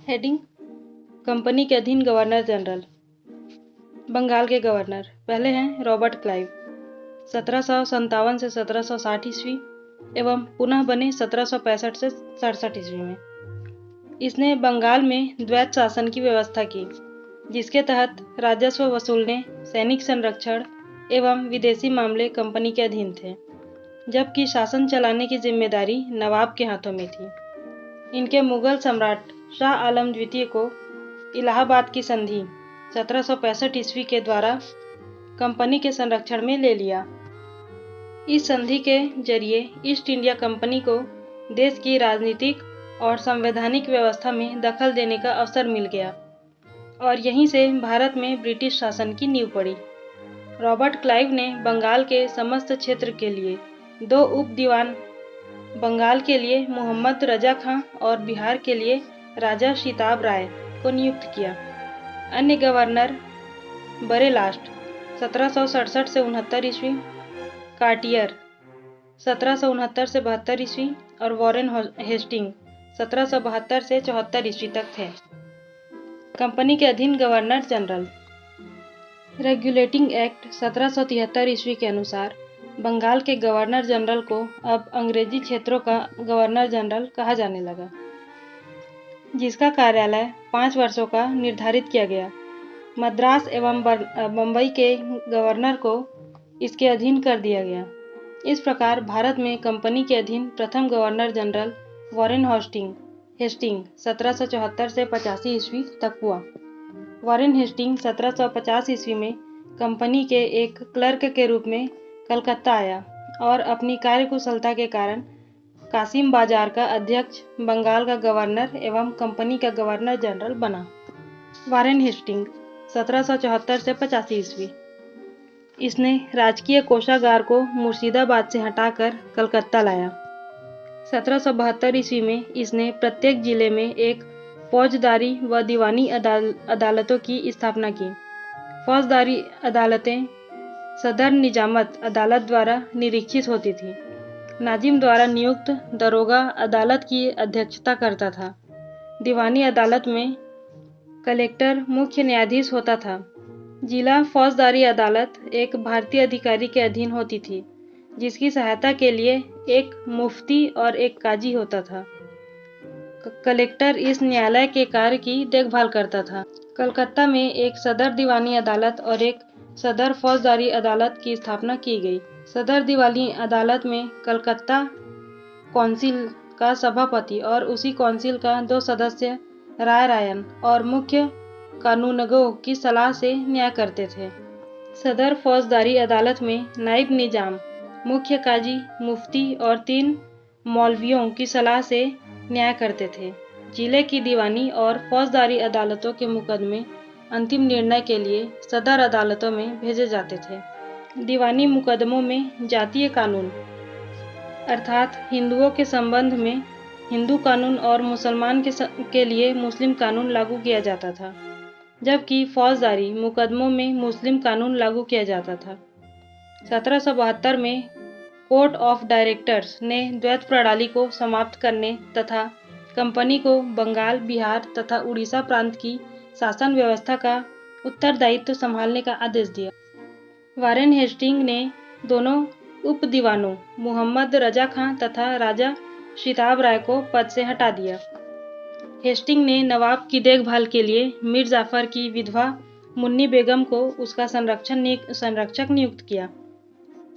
Heading: company के अधीन governor general. Bengal के गवर्नर पहले हैं रॉबर्ट क्लाइव, 1757 से 1760 ईस्वी एवं पुनः बने 1765 से 67 ईस्वी में। इसने बंगाल में द्वैत शासन की व्यवस्था की, जिसके तहत राजस्व वसूलने, सैनिक संरक्षण एवं विदेशी मामले कंपनी के अधीन थे, जबकि शासन चलाने की जिम्मेदारी नवाब के हाथों में थी। इनके मुगल सम्राट शाह आलम द्वितीय को इलाहाबाद की संधि 1765 ईस्वी के द्वारा कंपनी के संरक्षण में ले लिया। इस संधि के जरिए ईस्ट इंडिया कंपनी को देश की राजनीतिक और संवैधानिक व्यवस्था में दखल देने का अवसर मिल गया और यहीं से भारत में ब्रिटिश शासन की नींव पड़ी। रॉबर्ट क्लाइव ने बंगाल के समस्त क्षेत्र के लिए 2 उप दीवान, बंगाल के लिए मोहम्मद रजा खां और बिहार के लिए राजा शिताब राय को नियुक्त किया। अन्य गवर्नर बरेलास्ट 1767 से 69 ईस्वी, कार्टियर 1769 से 72 ईस्वी और वॉरेन हेस्टिंग 1772 से 74 ईस्वी तक थे। कंपनी के अधीन गवर्नर जनरल। रेगुलेटिंग एक्ट 1773 ईस्वी के अनुसार बंगाल के गवर्नर जनरल को अब अंग्रेजी क्षेत्रों का गवर्नर जनरल कहा जाने लगा, जिसका कार्यालय 5 वर्षों का निर्धारित किया गया। मद्रास एवं बम्बई के गवर्नर को इसके अधीन कर दिया गया। इस प्रकार भारत में कंपनी के अधीन प्रथम गवर्नर जनरल वॉरेन हेस्टिंग 1774 से 85 ईस्वी तक हुआ। वॉरेन हेस्टिंग 1750 ईस्वी में कंपनी के एक क्लर्क के रूप में कलकत्ता आया और अपनी कार्यकुशलता के कारण कासिम बाजार का अध्यक्ष, बंगाल का गवर्नर एवं कंपनी का गवर्नर जनरल बना। वॉरेन हेस्टिंग 1774 से 85 ईस्वी। इसने राजकीय कोषागार को मुर्शिदाबाद से हटाकर कलकत्ता लाया। 1772 ईस्वी में इसने प्रत्येक जिले में एक फौजदारी व दीवानी अदालतों की स्थापना की। फौजदारी अदालतें सदर निजामत अदालत द्वारा निरीक्षित होती थी। नाजिम द्वारा नियुक्त दरोगा अदालत की अध्यक्षता करता था। दीवानी अदालत में कलेक्टर मुख्य न्यायाधीश होता था। जिला फौजदारी अदालत एक भारतीय अधिकारी के अधीन होती थी, जिसकी सहायता के लिए एक मुफ्ती और एक काजी होता था। कलेक्टर इस न्यायालय के कार्य की देखभाल करता था। कलकत्ता में एक सदर दीवानी अदालत और एक सदर फौजदारी अदालत की स्थापना की गई। सदर दीवानी अदालत में कलकत्ता काउंसिल का सभापति और उसी काउंसिल का 2 सदस्य रायन और मुख्य कानूनगो की सलाह से न्याय करते थे। सदर फौजदारी अदालत में नायब निजाम, मुख्य काजी, मुफ्ती और 3 मौलवियों की सलाह से न्याय करते थे। जिले की दीवानी और फौजदारी अदालतों के मुकदमे अंतिम निर्णय के लिए सदर अदालतों में भेजे जाते थे। दीवानी मुकदमों में जातीय कानून अर्थात हिंदुओं के संबंध में हिंदू कानून और मुसलमान के लिए मुस्लिम कानून लागू किया जाता था, जबकि फौजदारी मुकदमों में मुस्लिम कानून लागू किया जाता था। 1772 में कोर्ट ऑफ डायरेक्टर्स ने द्वैत प्रणाली को समाप्त करने तथा कंपनी को बंगाल, बिहार तथा उड़ीसा प्रांत की शासन व्यवस्था का उत्तरदायित्व संभालने का आदेश दिया। वॉरेन हेस्टिंग ने दोनों उप दीवानों मोहम्मद रजा खां तथा राजा शिताब राय को पद से हटा दिया। हेस्टिंग ने नवाब की देखभाल के लिए मीर जाफर की विधवा मुन्नी बेगम को उसका संरक्षक नियुक्त किया।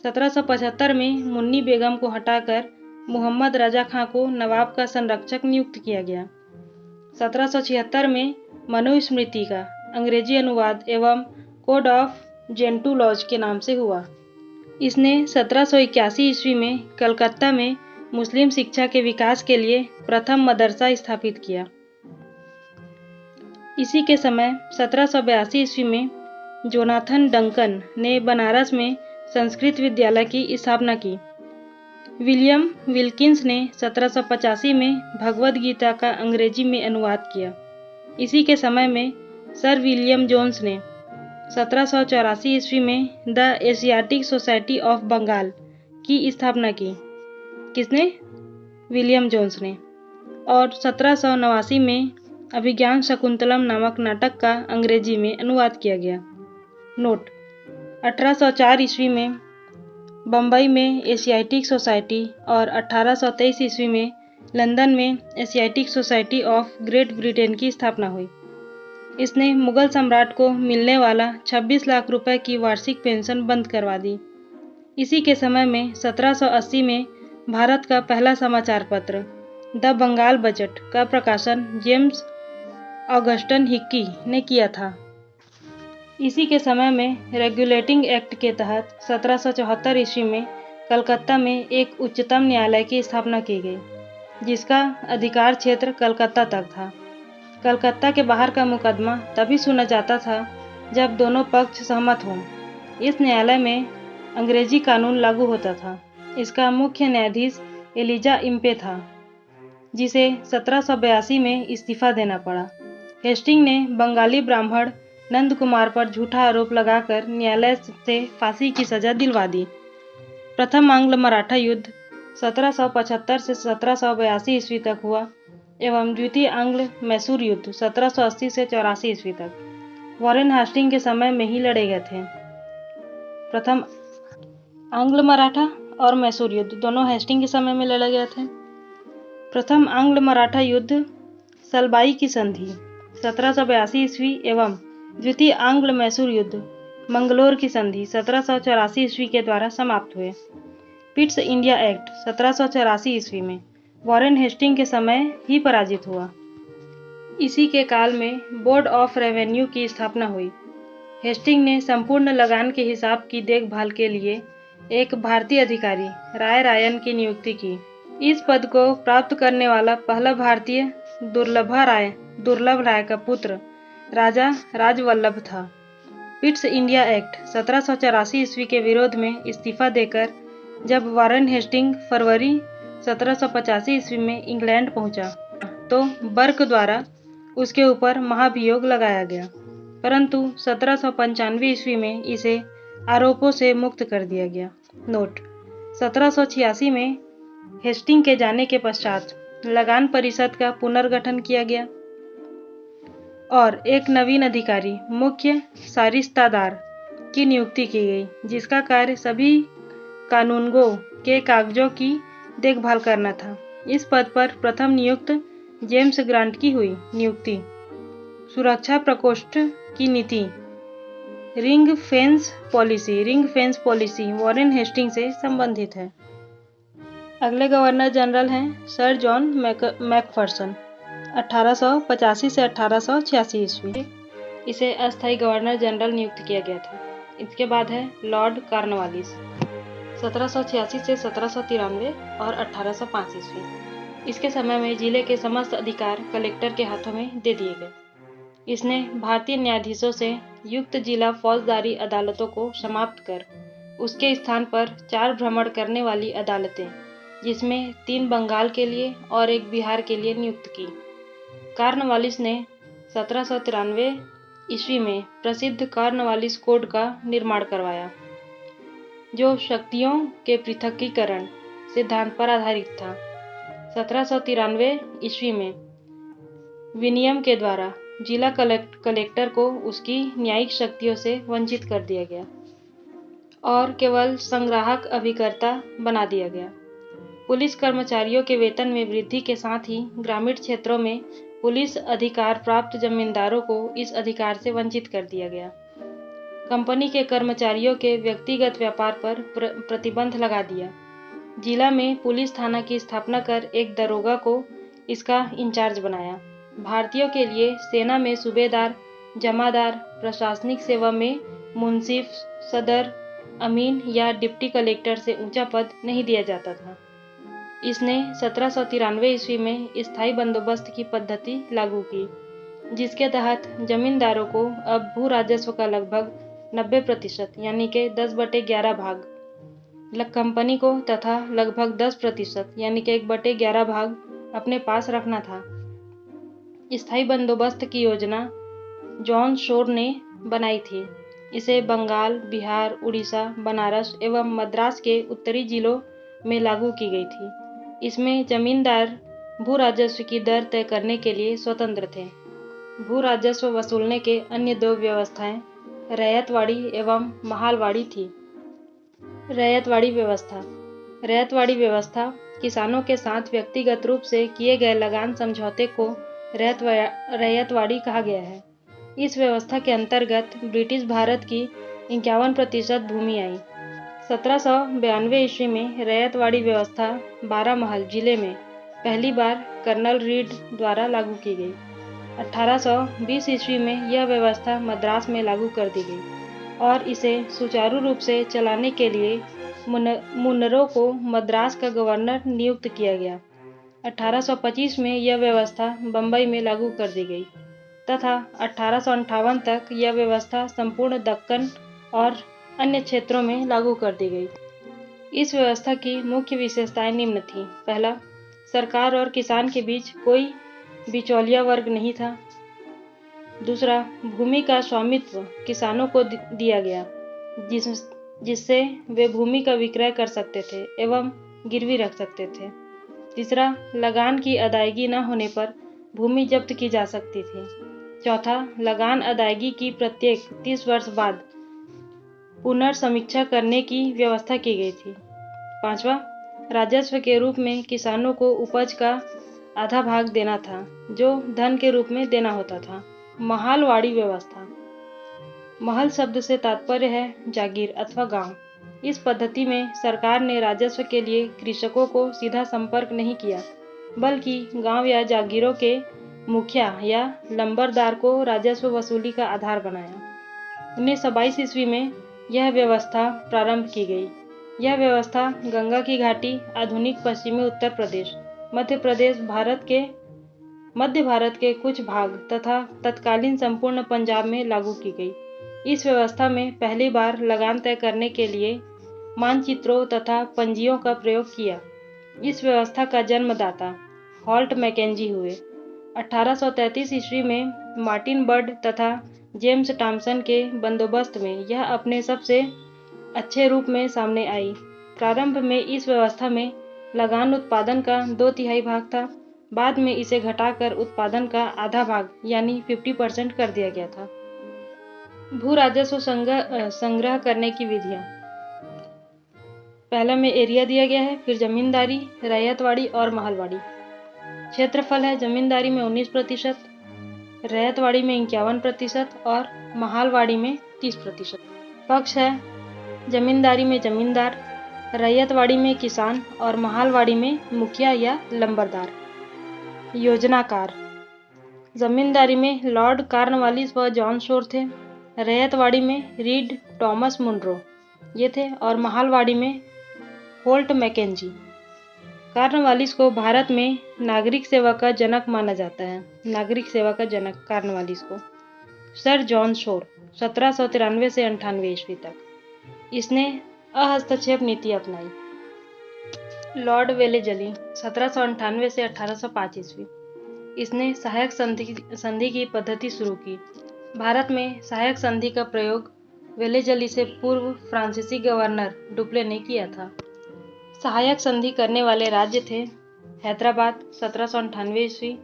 1775 में मुन्नी बेगम को हटाकर मोहम्मद रजा खां को नवाब का संरक्षक नियुक्त किया गया। 1776 में मनुस्मृति का अंग्रेजी अनुवाद एवं कोड ऑफ जेंटू लॉज के नाम से हुआ। इसने 1781 ईस्वी में कलकत्ता में मुस्लिम शिक्षा के विकास के लिए प्रथम मदरसा स्थापित किया। इसी के समय 1782 ईस्वी में जोनाथन डंकन ने बनारस में संस्कृत विद्यालय की स्थापना की। विलियम विल्किंस ने 1785 में भगवद गीता का अंग्रेजी में अनुवाद किया। इसी के समय में सर विलियम जोन्स ने 1784 ईस्वी में the Asiatic Society of Bengal की स्थापना की। किसने? विलियम जोन्स ने। और 1789 में अभिज्ञान शकुंतलम नामक नाटक का अंग्रेजी में अनुवाद किया गया। नोट: 1804 ईस्वी में बम्बई में एशियाटिक सोसाइटी और 1823 ईस्वी में लंदन में Asiatic Society of great Britain की स्थापना हुई। इसने मुगल सम्राट को मिलने वाला 26 लाख रुपए की वार्षिक पेंशन बंद करवा दी। इसी के समय में 1780 में भारत का पहला समाचार पत्र द बंगाल बजट का प्रकाशन जेम्स ऑगस्टन हिक्की ने किया था। इसी के समय में रेगुलेटिंग एक्ट के तहत 1774 ईस्वी में कलकत्ता में एक उच्चतम न्यायालय की स्थापना की गई, जिसका अधिकार क्षेत्र कलकत्ता तक था। कलकत्ता के बाहर का मुकदमा तभी सुना जाता था जब दोनों पक्ष सहमत हों। इस न्यायालय में अंग्रेजी कानून लागू होता था। इसका मुख्य न्यायाधीश एलिजा इम्पे था, जिसे 1782 में इस्तीफा देना पड़ा। हेस्टिंग ने बंगाली ब्राह्मण नंद कुमार पर झूठा आरोप लगाकर न्यायालय से फांसी की सजा दिलवा दी। प्रथम आंग्ल मराठा युद्ध 1775 से 1782 ईस्वी तक हुआ एवं द्वितीय आंग्ल मैसूर युद्ध 1780 से 84 ईस्वी तक वॉरेन हेस्टिंग के समय में ही लड़े गए थे। प्रथम आंग्ल मराठा और मैसूर युद्ध दोनों हेस्टिंग के समय में लड़े गए थे। प्रथम आंग्ल मराठा युद्ध सलबाई की संधि 1782 ईस्वी एवं द्वितीय आंग्ल मैसूर युद्ध मंगलोर की संधि 1784 ईस्वी के द्वारा समाप्त हुए। पिट्स इंडिया एक्ट 1784 ईस्वी में वॉरेन हेस्टिंग के समय ही पराजित हुआ। इसी के काल में बोर्ड ऑफ रेवेन्यू की स्थापना हुई। हेस्टिंग ने संपूर्ण लगान के हिसाब की देखभाल के लिए एक भारतीय अधिकारी राय रायन की नियुक्ति की। इस पद को प्राप्त करने वाला पहला भारतीय दुर्लभ राय का पुत्र राजा राजवल्लभ था। पिट्स इंडिया एक्ट 1784 ईस्वी के विरोध में इस्तीफा देकर जब वॉरेन हेस्टिंग फरवरी 1785 ईस्वी में इंग्लैंड पहुंचा, तो बर्क द्वारा उसके ऊपर महाभियोग लगाया गया, परंतु 1795 ईस्वी में इसे आरोपों से मुक्त कर दिया गया। नोट: 1786 में हेस्टिंग के जाने के पश्चात लगान परिषद का पुनर्गठन किया गया और एक नवीन अधिकारी मुख्य सारिस्तादार की नियुक्ति की गई, जिसका कार्य सभी कानूनगों के कागजों की देखभाल करना था। इस पद पर प्रथम नियुक्त जेम्स ग्रांट की हुई नियुक्ति सुरक्षा प्रकोष्ठ की नीति ring fence policy Warren Hasting से संबंधित है। अगले गवर्नर जनरल हैं सर जॉन मैकफर्सन 1885 से 1886 ईस्वी। इसे अस्थायी गवर्नर जनरल नियुक्त किया गया था। इसके बाद है लॉर्ड कॉर्नवालिस 1786 से 1793 और 1805 ईस्वी। इसके समय में जिले के समस्त अधिकार कलेक्टर के हाथों में दे दिए गए। इसने भारतीय न्यायाधीशों से युक्त जिला फौजदारी अदालतों को समाप्त कर उसके स्थान पर 4 भ्रमण करने वाली अदालतें, जिसमें 3 बंगाल के लिए और 1 बिहार के लिए नियुक्त की। कॉर्नवालिस ने 1793 ईस्वी में प्रसिद्ध कॉर्नवालिस कोड का निर्माण करवाया, जो शक्तियों के पृथक्कीकरण सिद्धांत पर आधारित था। 1793 ईस्वी में विनियम के द्वारा जिला कलेक्टर को उसकी न्यायिक शक्तियों से वंचित कर दिया गया और केवल संग्राहक अभिकर्ता बना दिया गया। पुलिस कर्मचारियों के वेतन में वृद्धि के साथ ही ग्रामीण क्षेत्रों में पुलिस अधिकार प्राप्त जमींदारों को इस अधिकार से वंचित कर दिया गया। कंपनी के कर्मचारियों के व्यक्तिगत व्यापार पर प्रतिबंध लगा दिया। जिला में पुलिस थाना की स्थापना कर एक दरोगा को इसका इंचार्ज बनाया। भारतीयों के लिए सेना में सूबेदार, जमादार, प्रशासनिक सेवा में मुंसिफ, सदर, अमीन या डिप्टी कलेक्टर से ऊंचा पद नहीं दिया जाता था। इसने 1793 ईस्वी में स्थायी बंदोबस्त की पद्धति लागू की, जिसके तहत जमींदारों को अब भू राजस्व का लगभग 90% यानी कि 10/11 भाग कंपनी को तथा लगभग 10% यानी कि 1/11 भाग अपने पास रखना था। स्थायी बंदोबस्त की योजना जॉन शोर ने बनाई थी। इसे बंगाल, बिहार, उड़ीसा, बनारस एवं मद्रास के उत्तरी जिलों में लागू की गई थी। इसमें जमींदार भू राजस्व की दर तय करने के लिए स्वतंत्र थे। भू राजस्व वसूलने के अन्य दो व्यवस्थाएं रैयतवाड़ी एवं महालवाड़ी थी। रैयतवाड़ी व्यवस्था। रैयतवाड़ी व्यवस्था किसानों के साथ व्यक्तिगत रूप से किए गए लगान समझौते को रैयतवाड़ी कहा गया है। इस व्यवस्था के अंतर्गत ब्रिटिश भारत की 51% भूमि आई। 1792 ईस्वी में रैयतवाड़ी व्यवस्था बारामहल जिले में पहली बार कर्नल रीड द्वारा लागू की गई। 1820 ईस्वी में यह व्यवस्था मद्रास में लागू कर दी गई और इसे सुचारू रूप से चलाने के लिए मुनरो को मद्रास का गवर्नर नियुक्त किया गया। 1825 में यह व्यवस्था बंबई में लागू कर दी गई तथा 1858 तक यह व्यवस्था संपूर्ण दक्कन और अन्य क्षेत्रों में लागू कर दी गई। इस व्यवस्था की मुख्य विशेषताएं निम्न थीं। पहला, सरकार और किसान के बीच कोई बिचौलिया वर्ग नहीं था। दूसरा, भूमि का स्वामित्व किसानों को दिया गया जिससे वे भूमि का विक्रय कर सकते थे एवं गिरवी रख सकते थे। तीसरा, लगान की अदायगी न होने पर भूमि जब्त की जा सकती थी। चौथा, लगान अदायगी की प्रत्येक 30 वर्ष बाद पुनर्समीक्षा करने की व्यवस्था की गई थी। पांचवा, राजस्व के रूप में किसानों को उपज का आधा भाग देना था जो धन के रूप में देना होता था। महालवाड़ी व्यवस्था। महल शब्द से तात्पर्य है जागीर अथवा गांव। इस पद्धति में सरकार ने राजस्व के लिए कृषकों को सीधा संपर्क नहीं किया, बल्कि गांव या जागीरों के मुखिया या लंबरदार को राजस्व वसूली का आधार बनाया। 1922 ईस्वी में यह व्यवस्था प्रारंभ की गई। यह व्यवस्था गंगा की घाटी, आधुनिक पश्चिमी उत्तर प्रदेश, मध्य भारत के कुछ भाग तथा तत्कालीन संपूर्ण पंजाब में लागू की गई। इस व्यवस्था में पहली बार लगान तय करने के लिए मानचित्रों तथा पंजियों का प्रयोग किया। इस व्यवस्था का जन्मदाता हॉल्ट मैकेंजी हुए। 1833 ईस्वी में मार्टिन बर्ड तथा जेम्स टॉमसन के बंदोबस्त में यह अपने सबसे अच्छे रूप में सामने आई। प्रारंभ में इस व्यवस्था में लगान उत्पादन का 2/3 भाग था। बाद में इसे घटाकर उत्पादन का आधा भाग यानी 50% कर दिया गया था। भू राजस्व संग्रह करने की विधियां। पहला में एरिया दिया गया है, फिर जमींदारी, रैयतवाड़ी और महलवाड़ी। क्षेत्रफल है जमींदारी में 19%, रैयतवाड़ी में 51% और महलवाड़ी में 30%। पक्ष है जमींदारी में जमींदार, रैयतवाड़ी में किसान और महलवाड़ी में मुखिया या लंबरदार। योजनाकार। जमींदारी में लॉर्ड कॉर्नवालिस व जॉन शोर थे। रैयतवाड़ी में रीड, टॉमस मुनरो ये थे और महलवाड़ी में होल्ट मैकेंजी। कॉर्नवालिस को भारत में नागरिक सेवा का जनक माना जाता है। नागरिक सेवा का जनक कॉर्नवालिस को। सर जॉन शोर 1793 से 98 ईस्वी तक। इसने अहस्तक्षेप नीति अपनाई। लॉर्ड वेलेजली 1798 से 1805 ईस्वी। इसने सहायक संधि की पद्धति शुरू की। भारत में सहायक संधि का प्रयोग वेलेजली से पूर्व फ्रांसीसी गवर्नर डुप्ले ने किया था। सहायक संधि करने वाले राज्य थे हैदराबाद 1798 ईस्वी,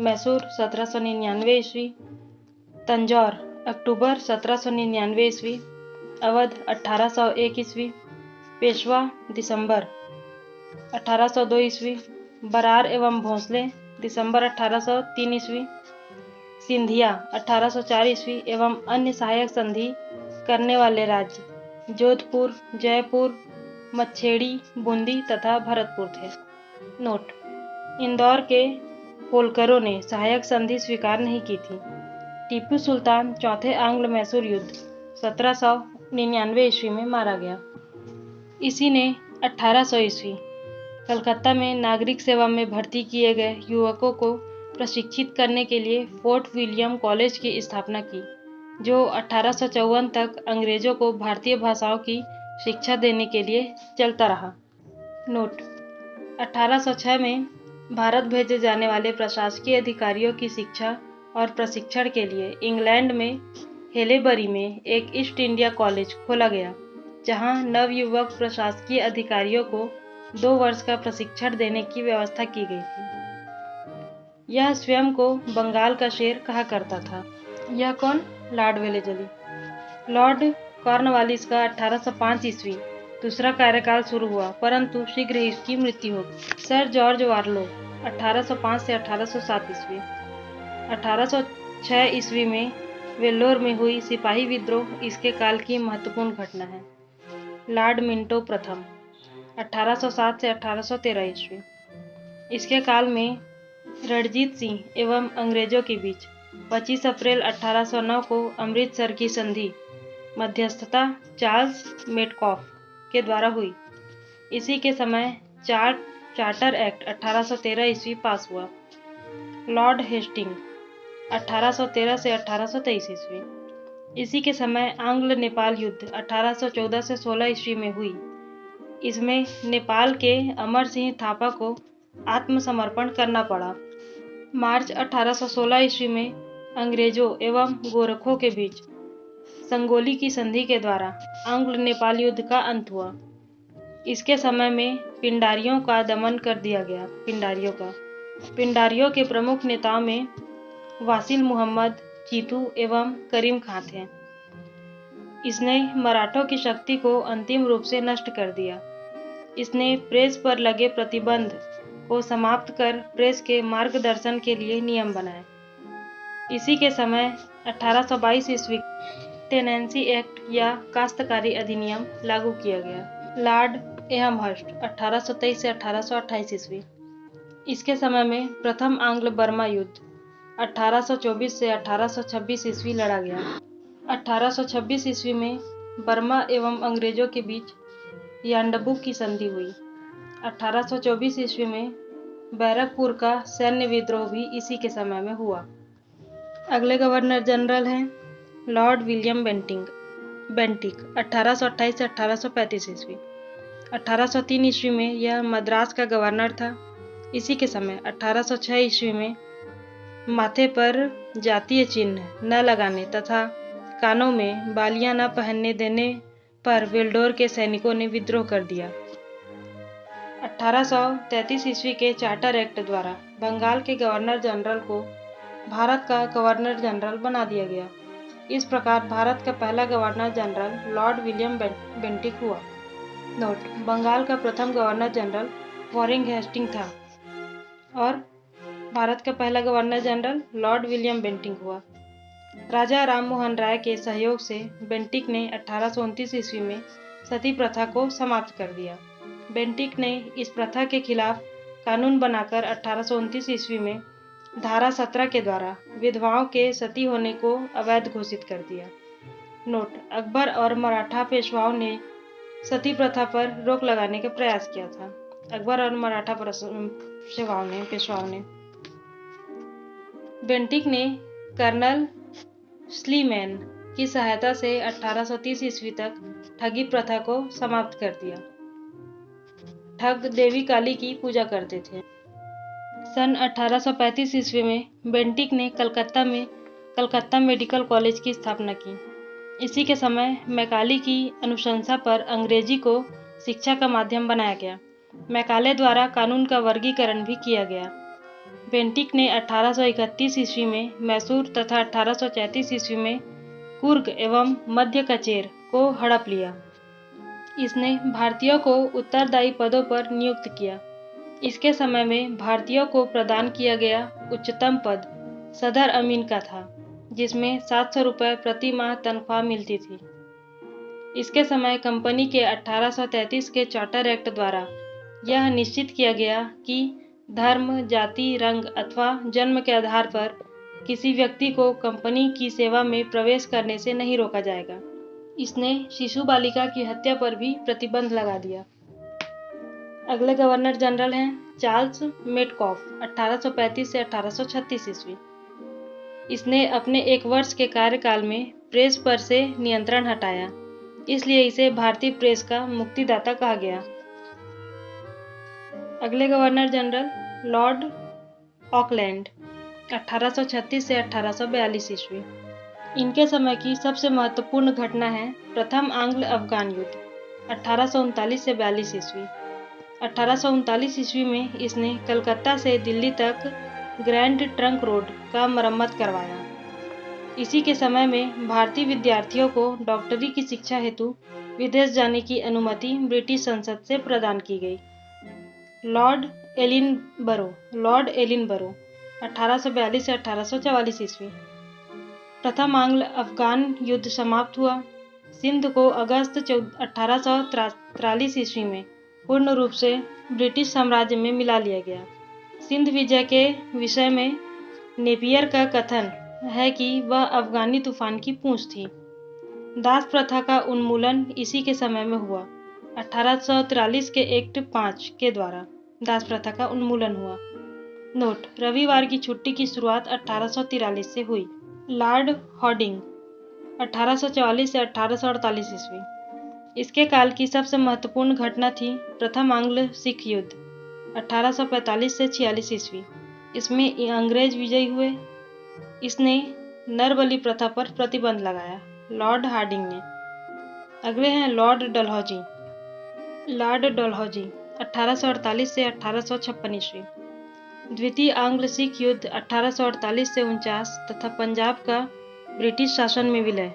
मैसूर 1799 ईस्वी, तंजौर अक्टूबर 1799 ईस्वी, अवध 1801 ईस्वी, पेशवा दिसंबर 1802 ईस्वी, बरार एवं भोंसले दिसंबर 1803 ईस्वी, सिंधिया 1804 ईस्वी एवं अन्य सहायक संधि करने वाले राज्य जोधपुर, जयपुर, मच्छेड़ी, बूंदी तथा भरतपुर थे। नोट: इंदौर के होलकरों ने सहायक संधि स्वीकार नहीं की थी। टीपू सुल्तान चौथे आंग्ल मैसूर युद्ध 1799 ईस्वी में मारा गया। इसी ने 1800 ईस्वी कलकत्ता में नागरिक सेवा में भर्ती किए गए युवकों को प्रशिक्षित करने के लिए फोर्ट विलियम कॉलेज की स्थापना की, जो 1854 तक अंग्रेजों को भारतीय भाषाओं की शिक्षा देने के लिए चलता रहा। नोट: 1806 में भारत भेजे जाने वाले प्रशासकीय अधिकारियों की शिक्षा और प्रशिक्षण के लिए इंग्लैंड में हेलेबरी में एक ईस्ट इंडिया कॉलेज खोला गया, जहां नवयुवक प्रशासकीय अधिकारियों को 2 वर्ष का प्रशिक्षण देने की व्यवस्था की गई थी। यह स्वयं को बंगाल का शेर कहा करता था। यह कौन? Lord Wellesley. लॉर्ड कॉर्नवालिस का 1805 ईस्वी दूसरा कार्यकाल शुरू हुआ, परंतु शीघ्र ही इसकी मृत्यु हो गई। सर जॉर्ज वार्लो 1805 से 1807 ईस्वी। 1806 ईस्वी में वेल्लोर में हुई सिपाही विद्रोह इसके काल की महत्वपूर्ण घटना है। लॉर्ड मिंटो प्रथम 1807 से 1813 ईस्वी। इसके काल में रणजीत सिंह एवं अंग्रेजों के बीच 25 अप्रैल 1809 को अमृतसर की संधि मध्यस्थता चार्ल्स मेटकॉफ के द्वारा हुई। इसी के समय चार्टर एक्ट 1813 ईस्वी पास हुआ। लॉर्ड हेस्टिंग 1813 से 1823 ईस्वी। इसी के समय आंग्ल नेपाल युद्ध 1814 से 16 ईस्वी में हुई। इसमें नेपाल के अमर सिंह थापा को आत्मसमर्पण करना पड़ा। मार्च 1816 ईस्वी में अंग्रेजों एवं गोरखों के बीच संगोली की संधि के द्वारा आंग्ल नेपाल युद्ध का अंत हुआ। इसके समय में पिंडारियों का दमन कर दिया गया। पिंडारियों के प्रमुख नेताओं में वासिल मुहम्मद, चीतू एवं करीम खां थे। इसने मराठों की शक्ति को अंतिम रूप से नष्ट कर दिया। इसने प्रेस पर लगे प्रतिबंध को समाप्त कर प्रेस के मार्गदर्शन के लिए नियम बनाए। इसी के समय 1822 ईस्वी टेनेंसी एक्ट या काश्तकारी अधिनियम लागू किया गया। लॉर्ड एमहर्स्ट 1823 से 1828 ईस्वी। इसके समय में प्रथम आंग्ल बर्मा युद्ध 1824 से 1826 ईस्वी लड़ा गया। 1826 ईस्वी में बर्मा एवं अंग्रेजों के बीच यांडबू की संधि हुई। 1824 ईस्वी में बैरकपुर का सैन्य विद्रोह भी इसी के समय में हुआ। अगले गवर्नर जनरल हैं लॉर्ड विलियम बेंटिक 1828 से 1835 ईस्वी। 1803 ईस्वी में यह मद्रास का गवर्नर था। इसी के समय 1806 ईस्वी में माथे पर जातीय चिन्ह न लगाने तथा कानों में बालियां न पहनने देने पर वेल्डोर के सैनिकों ने विद्रोह कर दिया। 1833 ईस्वी के चार्टर एक्ट द्वारा बंगाल के गवर्नर जनरल को भारत का गवर्नर जनरल बना दिया गया। इस प्रकार भारत का पहला governor general Lord William Bentinck हुआ। नोट: बंगाल का प्रथम गवर्नर जनरल वॉरेन हेस्टिंग था और भारत का पहला governor general Lord William Bentinck हुआ। राजा राम मोहन राय के सहयोग से बेंटिक ने 1829 ईस्वी में सती प्रथा को समाप्त कर दिया। बेंटिक ने इस प्रथा के खिलाफ कानून बनाकर 1829 ईस्वी में धारा 17 के द्वारा विधवाओं के सती होने को अवैध घोषित कर दिया। नोट: अकबर और मराठा पेशवाओं ने सती प्रथा पर रोक लगाने का प्रयास किया था। अकबर और मराठा पेशवाओं ने बेंटिक ने कर्नल स्लीमैन की सहायता से 1830 ईस्वी तक ठगी प्रथा को समाप्त कर दिया। ठग देवी काली की पूजा करते थे। सन 1835 ईस्वी में बेंटिक ने कलकत्ता मेडिकल कॉलेज की स्थापना की। इसी के समय मैकाले की अनुशंसा पर अंग्रेजी को शिक्षा का माध्यम बनाया गया। मैकाले द्वारा कानून का वर्गीकरण भी किया गया। बेंटिक ने 1831 ईस्वी में मैसूर तथा 1834 ईस्वी में कुर्ग एवं मध्य कचेर को हड़प लिया। इसने भारतीयों को उत्तरदायी पदों पर नियुक्त किया। इसके समय में भारतीयों को प्रदान किया गया उच्चतम पद सदर अमीन का था, जिसमें 700 रुपये प्रति माह तनख्वाह मिलती थी। इसके समय कंपनी के 1833 के चार्टर एक्ट द्वारा यह निश्चित किया गया कि धर्म, जाति, रंग अथवा जन्म के आधार पर किसी व्यक्ति को कंपनी की सेवा में प्रवेश करने से नहीं रोका जाएगा। इसने शिशु बालिका की हत्या पर भी प्रतिबंध लगा दिया। अगले गवर्नर जनरल हैं चार्ल्स मेटकॉफ 1835 से 1836 ईस्वी। इसने अपने 1 वर्ष के कार्यकाल में प्रेस पर से नियंत्रण हटाया, इसलिए इसे भारतीय प्रेस का मुक्तिदाता कहा गया। अगले गवर्नर जनरल लॉर्ड ऑकलैंड 1836 से 1842 ईस्वी। इनके समय की सबसे महत्वपूर्ण घटना है प्रथम आंग्ल अफगान युद्ध 1839 से 42 ईस्वी। 1839 ईस्वी में इसने कलकत्ता से दिल्ली तक ग्रैंड ट्रंक रोड का मरम्मत करवाया। इसी के समय में भारतीय विद्यार्थियों को डॉक्टरी की शिक्षा हेतु विदेश जाने की अनुमति ब्रिटिश संसद से प्रदान की गई। लॉर्ड एलिनबरो 1842 से 1844 ईस्वी। प्रथम आंग्ल अफगान युद्ध समाप्त हुआ। सिंध को अगस्त 1843 ईस्वी में पूर्ण रूप से ब्रिटिश साम्राज्य में मिला लिया गया। सिंध विजय के विषय में नेपियर का कथन है कि वह अफगानी तूफान की पूंछ थी। दास प्रथा का उन्मूलन इसी के समय में हुआ। 1843 के एक्ट 5 के द्वारा दास प्रथा का उन्मूलन हुआ। नोट: रविवार की छुट्टी की शुरुआत 1843 से हुई। लॉर्ड हॉर्डिंग 1844 से 1848 ईस्वी। इसके काल की सबसे महत्वपूर्ण घटना थी प्रथम आंग्ल सिख युद्ध 1845 से 46 ईस्वी। इसमें अंग्रेज विजयी हुए। इसने नरबलि प्रथा पर प्रतिबंध लगाया, लॉर्ड हार्डिंग ने। अगले हैं लॉर्ड डलहौजी 1848 से 1856 ईस्वी। द्वितीय आंग्ल सिख युद्ध 1848 से 49 तथा पंजाब का ब्रिटिश शासन में विलय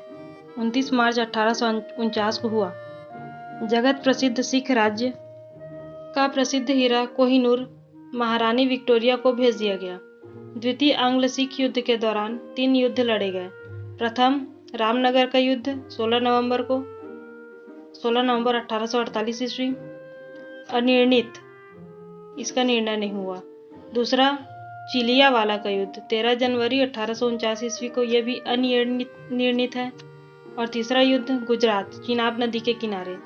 29 मार्च 1849 को हुआ। जगत प्रसिद्ध सिख राज्य का प्रसिद्ध हीरा कोहिनूर महारानी विक्टोरिया को भेज दिया गया। द्वितीय आंग्ल सिख युद्ध के दौरान 3 युद्ध लड़े गए। प्रथम रामनगर का युद्ध 16 नवंबर 1848 ईस्वी, अनिर्णित, इसका निर्णय नहीं हुआ। दूसरा चिलियावाला का युद्ध 13 जनवरी 1849 ईस्वी को, यह भी अनिर्णित है। और तीसरा युद्ध गुजरात चिनाब नदी के किनारे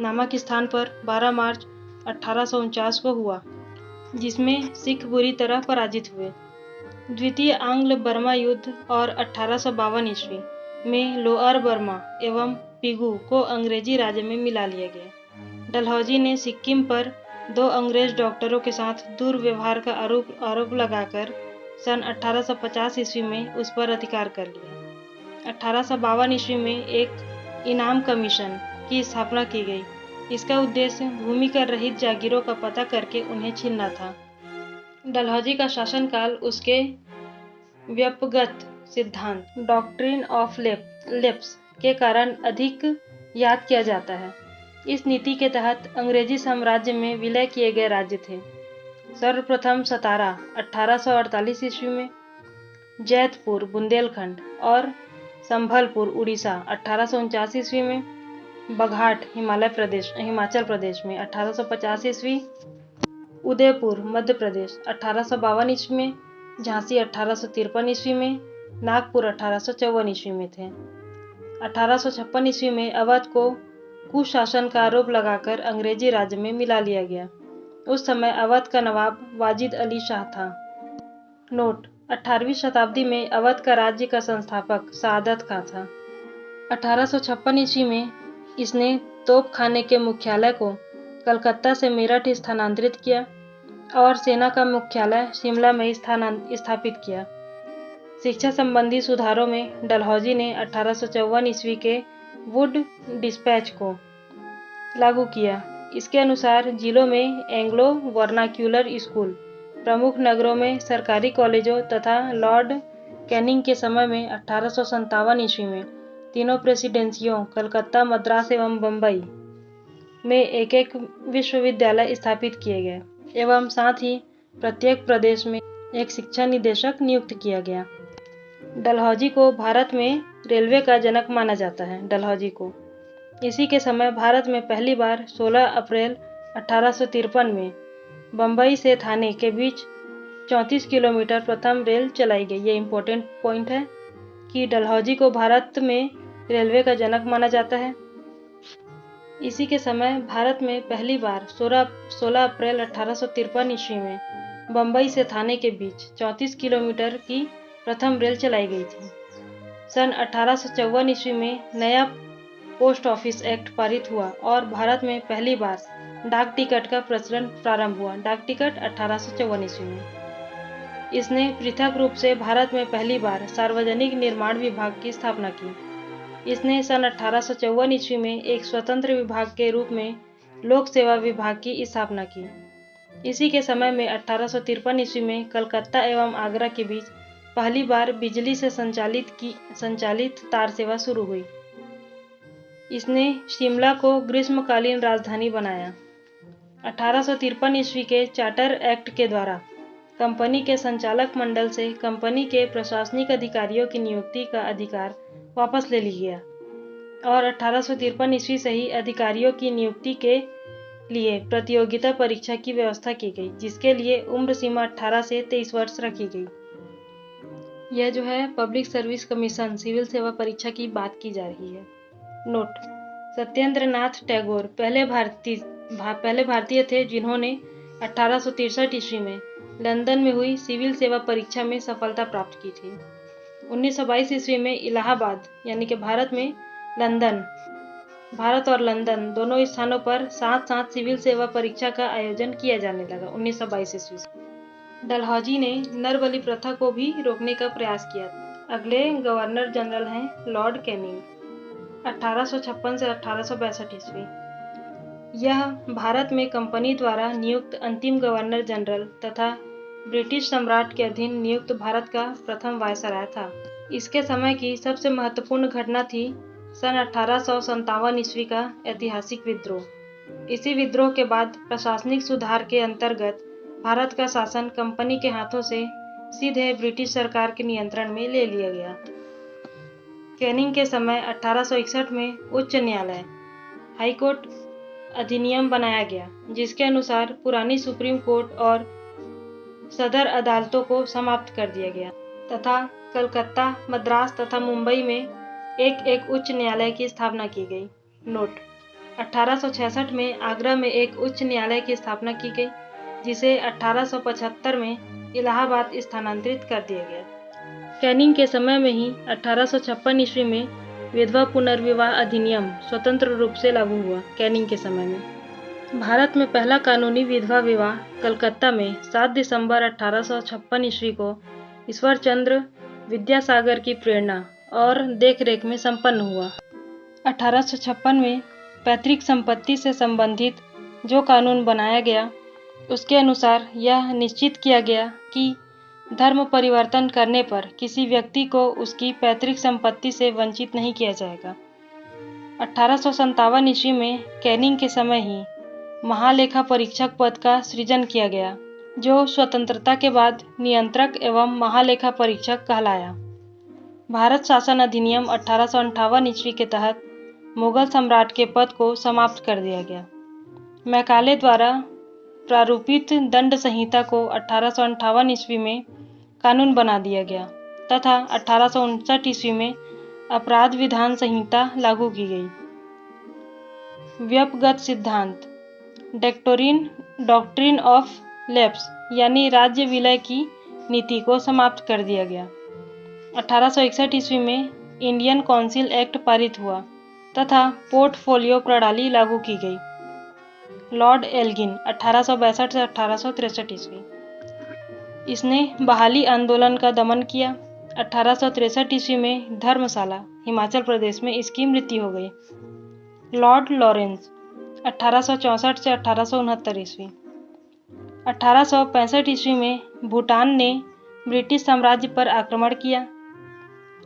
नामक स्थान पर 12 मार्च 1849 को हुआ, जिसमें सिख बुरी तरह पराजित हुए। द्वितीय आंग्ल बर्मा युद्ध और 1852 ईस्वी में लोअर बर्मा एवं पिगू को अंग्रेजी राज्य में मिला लिया गया। डलहौजी ने सिक्किम पर 2 अंग्रेज डॉक्टरों के साथ दुर्व्यवहार का आरोप लगाकर सन 1850 ईस्वी में उस पर अधिकार कर लिया। 1852 ईस्वी में एक इनाम कमीशन की स्थापना की गई। इसका उद्देश्य भूमिकर रहित जागीरों का पता करके उन्हें छीनना था। डलहौजी का शासनकाल उसके व्युत्पन्न सिद्धांत डॉक्ट्रिन ऑफ लेप्स के कारण अधिक याद किया जाता है। इस नीति के तहत अंग्रेजी साम्राज्य में विलय किए गए राज्य थे: सर्वप्रथम सतारा 1848 ईस्वी में, जैतपुर बुंदेलखंड और संभलपुर उड़ीसा 1849 ईस्वी में, बघाट हिमाचल प्रदेश में 1850 ईस्वी, उदयपुर मध्य प्रदेश 1852 ईस्वी में, झांसी 1853 ईस्वी में, नागपुर 1854 ईस्वी में थे। 1856 ईस्वी में अवध को कुशासन का आरोप लगाकर अंग्रेजी राज्य में मिला लिया गया। उस समय अवध का नवाब वाजिद अली शाह था। नोट: 18वीं शताब्दी में अवध का राज्य का संस्थापक सआदत खां था। 1856 ईस्वी में इसने तोपखाने के मुख्यालय को कलकत्ता से मेरठ स्थानांतरित किया और सेना का मुख्यालय शिमला में स्थापित किया। शिक्षा संबंधी सुधारों में डलहौजी ने 1854 ईस्वी के वुड डिस्पैच को लागू किया। इसके अनुसार जिलों में एंग्लो वर्नाक्यूलर स्कूल, प्रमुख नगरों में सरकारी कॉलेजों तथा लॉर्ड कैनिंग के समय में 1857 ईस्वी में तीनों प्रेसिडेंसियों कलकत्ता, मद्रास एवं बम्बई में एक एक विश्वविद्यालय स्थापित किए गए एवं साथ ही प्रत्येक प्रदेश में एक शिक्षा निदेशक नियुक्त किया गया। डलहौजी को भारत में रेलवे का जनक माना जाता है। डलहौजी को इसी के समय भारत में पहली बार 16 अप्रैल 1853 में बम्बई से थाने के बीच 34 किलोमीटर प्रथम रेल चलाई गई। ये इम्पोर्टेंट पॉइंट है कि डलहौजी को भारत में रेलवे का जनक माना जाता है। इसी के समय भारत में पहली बार 16 अप्रैल 1853 ईस्वी में बम्बई से थाने के बीच 34 किलोमीटर की प्रथम रेल चलाई गई थी। सन 1854 ईस्वी में नया पोस्ट ऑफिस एक्ट पारित हुआ और भारत में पहली बार डाक टिकट का प्रचलन प्रारंभ हुआ। डाक टिकट 1854 ईस्वी में। इसने पृथक रूप से भारत में पहली बार सार्वजनिक निर्माण विभाग की स्थापना की। इसने सन 1854 ईस्वी में एक स्वतंत्र विभाग के रूप में लोक सेवा विभाग की स्थापना की। इसी के समय में 1853 ईस्वी में कलकत्ता एवं आगरा के बीच पहली बार बिजली से संचालित तार सेवा शुरू हुई। इसने शिमला को ग्रीष्मकालीन राजधानी बनाया। 1853 ईस्वी के चार्टर एक्ट के द्वारा कंपनी के संचालक मंडल से कंपनी के प्रशासनिक अधिकारियों की नियुक्ति का अधिकार वापस ले लिया गया और 1853 ईस्वी से ही अधिकारियों की नियुक्ति के लिए प्रतियोगिता परीक्षा की व्यवस्था की गई, जिसके लिए उम्र सीमा 18 से 23 वर्ष रखी गई। यह जो है पब्लिक सर्विस कमीशन सिविल सेवा परीक्षा की बात की जा रही है। नोट: सत्येंद्र नाथ टैगोर पहले भारतीय थे जिन्होंने 1863 ईस्वी में लंदन में हुई सिविल सेवा परीक्षा में सफलता प्राप्त की थी। 1922 ईस्वी में इलाहाबाद यानी कि भारत और लंदन दोनों स्थानों पर साथ साथ सिविल सेवा परीक्षा का आयोजन किया जाने लगा। 1922 ईस्वी से डलहौजी ने नरबलि प्रथा को भी रोकने का प्रयास किया। अगले गवर्नर जनरल हैं लॉर्ड कैनिंग, 1856 से 1862 ईस्वी। यह भारत में कंपनी द्वारा नियुक्त अंतिम गवर्नर जनरल तथा ब्रिटिश सम्राट के अधीन नियुक्त भारत का प्रथम वायसराय था। इसके समय की सबसे महत्वपूर्ण घटना थी सन 1857 ईस्वी का ऐतिहासिक विद्रोह। इसी विद्रोह के बाद प्रशासनिक सुधार के अंतर्गत भारत का शासन कंपनी के हाथों से सीधे ब्रिटिश सरकार के नियंत्रण में ले लिया गया। कैनिंग के समय 1861 में उच्च न्यायालय हाईकोर्ट अधिनियम बनाया गया, जिसके अनुसार पुरानी सुप्रीम कोर्ट और सदर अदालतों को समाप्त कर दिया गया तथा कलकत्ता, मद्रास तथा मुंबई में एक उच्च न्यायालय की स्थापना की गई। नोट: 1866 में आगरा में एक उच्च न्यायालय की स्थापना की गई, जिसे 1875 में इलाहाबाद स्थानांतरित कर दिया गया। कैनिंग के समय में ही 1856 ईस्वी में विधवा पुनर्विवाह अधिनियम स्वतंत्र रूप से लागू हुआ। कैनिंग के समय में भारत में पहला कानूनी विधवा विवाह कलकत्ता में 7 दिसंबर 1856 ईस्वी को ईश्वर चंद्र विद्यासागर की प्रेरणा और देखरेख में संपन्न हुआ। 1856 में पैतृक संपत्ति से संबंधित जो कानून बनाया गया, उसके अनुसार यह निश्चित किया गया कि धर्म परिवर्तन करने पर किसी व्यक्ति को उसकी पैतृक संपत्ति से वंचित नहीं किया जाएगा। 1857 ईस्वी में कैनिंग के समय ही महालेखा परीक्षक पद का सृजन किया गया, जो स्वतंत्रता के बाद नियंत्रक एवं महालेखा परीक्षक कहलाया। भारत शासन अधिनियम 1858 ईस्वी के तहत मुगल सम्राट के पद को समाप्त कर दिया गया। मैकाले द्वारा प्रारूपित दंड संहिता को 1858 ईस्वी में कानून बना दिया गया तथा 1859 ईस्वी में अपराध विधान संहिता लागू की गई। व्यपगत सिद्धांत डॉक्ट्रिन ऑफ लैप्स यानी राज्य विलय की नीति को समाप्त कर दिया गया। 1861 ईस्वी में इंडियन काउंसिल एक्ट पारित हुआ तथा पोर्टफोलियो प्रणाली लागू की गई। लॉर्ड एल्गिन 1862 से 1863 ईस्वी। इसने बहाली आंदोलन का दमन किया। 1863 ईस्वी में धर्मशाला हिमाचल प्रदेश में इसकी मृत्यु हो गई। लॉर्ड लॉरेंस 1864 से 1869 ईस्वी। 1865 ईस्वी में भूटान ने ब्रिटिश साम्राज्य पर आक्रमण किया।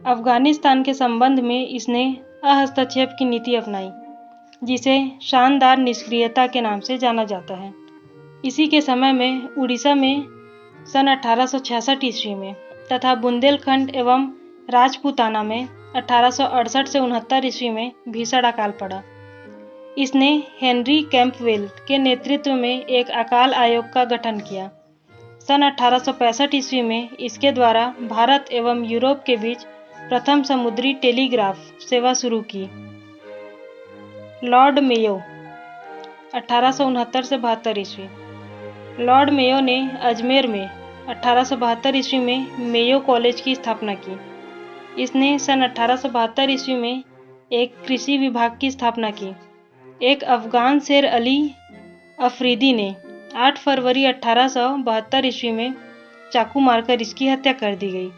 अफगानिस्तान के संबंध में इसने हस्तक्षेप की नीति अपनाई, जिसे शानदार निष्क्रियता के नाम से जाना जाता है। इसी के समय में उड़ीसा में सन 1866 ईस्वी में तथा बुंदेलखंड एवं राजपूताना में 1868 से 69 ईस्वी में भीषण अकाल पड़ा। इसने हेनरी कैंपवेल के नेतृत्व में एक अकाल आयोग का गठन किया। सन 1865 ईस्वी में इसके द्वारा भारत एवं यूरोप के बीच प्रथम समुद्री टेलीग्राफ सेवा शुरू की। लॉर्ड मेयो 1869 से 72 ईस्वी। लॉर्ड मेयो ने अजमेर में 1872 ईस्वी में मेयो कॉलेज की स्थापना की। इसने सन 1872 ईस्वी में एक कृषि विभाग की स्थापना की। एक अफगान शेर अली अफरीदी ने 8 फरवरी 1872 ईस्वी में चाकू मारकर इसकी हत्या कर दी गई।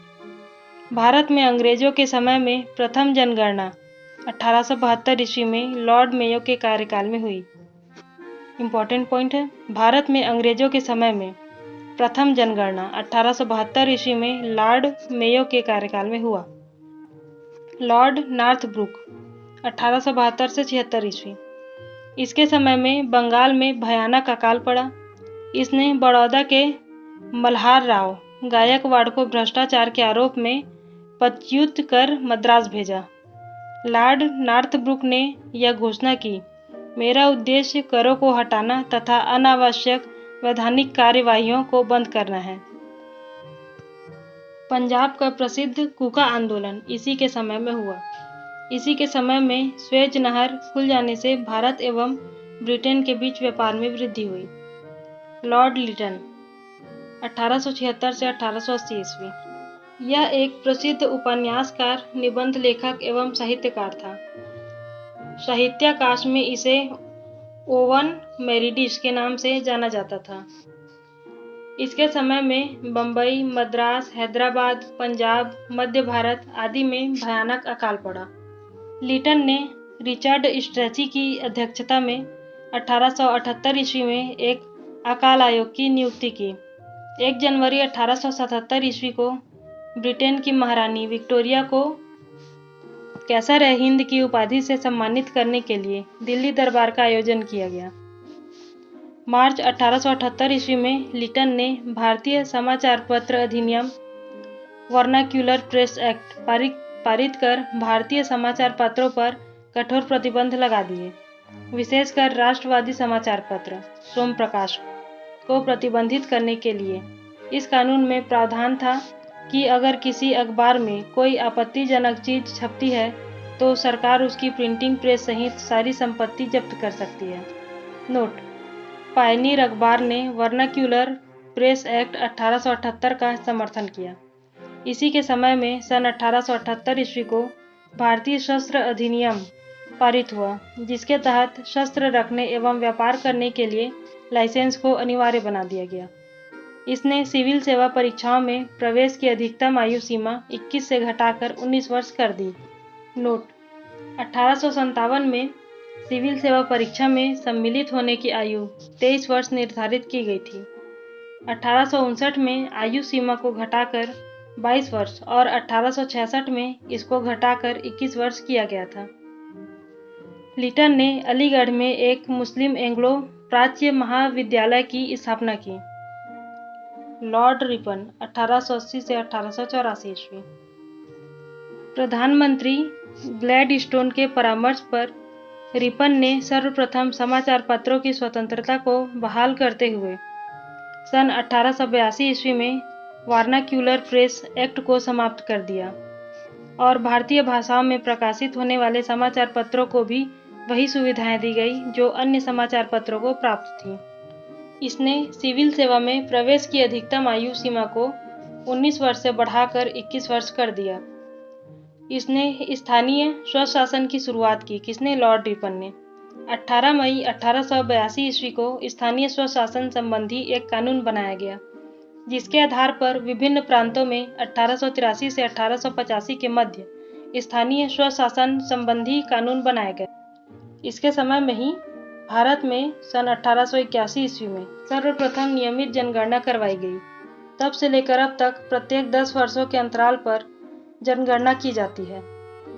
भारत में अंग्रेजों के समय में प्रथम जनगणना 1872 ईस्वी में लॉर्ड मेयो के कार्यकाल में हुई। इम्पोर्टेंट पॉइंट है, भारत में अंग्रेजों के समय में प्रथम जनगणना 1872 ईस्वी में लॉर्ड मेयो के कार्यकाल में हुआ। लॉर्ड नॉर्थब्रुक 1872 से 76 ईस्वी। इसके समय में बंगाल में भयानक अकाल पड़ा। इसने बड़ौदा के मल्हार राव गायकवाड़ को भ्रष्टाचार के आरोप में पदच्युत कर मद्रास भेजा। लॉर्ड नॉर्थब्रुक ने यह घोषणा की, मेरा उद्देश्य करों को हटाना तथा अनावश्यक वैधानिक कार्यवाहियों को बंद करना है। पंजाब का प्रसिद्ध कूका आंदोलन इसी के समय में हुआ। इसी के समय में स्वेज नहर खुल जाने से भारत एवं ब्रिटेन के बीच व्यापार में वृद्धि हुई। लॉर्ड लिटन 1876 से 1880 ईस्वी। यह एक प्रसिद्ध उपन्यासकार, निबंध लेखक एवं साहित्यकार था। साहित्याकाश में इसे ओवन मेरिडिस के नाम से जाना जाता था। इसके समय में बम्बई, मद्रास, हैदराबाद, पंजाब, मध्य भारत आदि में भयानक अकाल पड़ा। लिटन ने रिचर्ड स्ट्रेची की अध्यक्षता में 1878 ईस्वी में एक अकाल आयोग की नियुक्ति की। 1 जनवरी 1877 ईस्वी को ब्रिटेन की महारानी विक्टोरिया को कैसर-ए-हिंद की उपाधि से सम्मानित करने के लिए दिल्ली दरबार का आयोजन किया गया। मार्च 1878 ईस्वी में लिटन ने भारतीय समाचार पत्र अधिनियम वर्नाक्यूलर प्रेस एक्ट पारित कर भारतीय समाचार पत्रों पर कठोर प्रतिबंध लगा दिए। विशेषकर राष्ट्रवादी समाचार पत्र सोमप्रकाश को प्रतिबंधित करने के लिए। इस कानून में प्रावधान था कि अगर किसी अखबार में कोई आपत्तिजनक चीज छपती है तो सरकार उसकी प्रिंटिंग प्रेस सहित सारी संपत्ति जब्त कर सकती है। नोट: पायनियर अखबार ने वर्नाक्यूलर प्रेस एक्ट 1878 का समर्थन किया। इसी के समय में सन 1878 ईस्वी को भारतीय शस्त्र अधिनियम पारित हुआ, जिसके तहत शस्त्र रखने एवं व्यापार करने के लिए लाइसेंस को अनिवार्य बना दिया गया। इसने सिविल सेवा परीक्षाओं में प्रवेश की अधिकतम आयु सीमा 21 से घटाकर 19 वर्ष कर दी। नोट: 1857 में सिविल सेवा परीक्षा में सम्मिलित होने की आयु 23 वर्ष निर्धारित की गई थी। 1859 में आयु सीमा को घटाकर 22 वर्ष और 1866 में इसको घटाकर 21 वर्ष किया गया था। लिटन ने अलीगढ़ में एक मुस्लिम एंग्लो प्राच्य महाविद्यालय की स्थापना की। लॉर्ड रिपन 1880 से 1884 ईस्वी। प्रधानमंत्री ग्लैडस्टोन के परामर्श पर रिपन ने सर्वप्रथम समाचार पत्रों की स्वतंत्रता को बहाल करते हुए सन 1882 ईस्वी में वर्नाक्यूलर प्रेस एक्ट को समाप्त कर दिया और भारतीय भाषाओं में प्रकाशित होने वाले समाचार पत्रों को भी वही सुविधाएं दी गई जो अन्य समाचार पत्रों को प्राप्त थी। इसने सिविल सेवा में प्रवेश की अधिकतम आयु सीमा को 19 वर्ष से बढ़ाकर 21 वर्ष कर दिया। इसने स्थानीय स्वशासन की शुरुआत की। किसने? लॉर्ड रिपन ने। 18 मई 1882 ईस्वी को स्थानीय स्वशासन संबंधी एक कानून बनाया गया, जिसके आधार पर विभिन्न प्रांतों में 1883 से 1885 के मध्य स्थानीय स्वशासन संबंधी कानून बनाए गए। इसके समय में ही भारत में सन 1881 ईस्वी में सर्वप्रथम नियमित जनगणना करवाई गई। तब से लेकर अब तक प्रत्येक 10 वर्षों के अंतराल पर जनगणना की जाती है।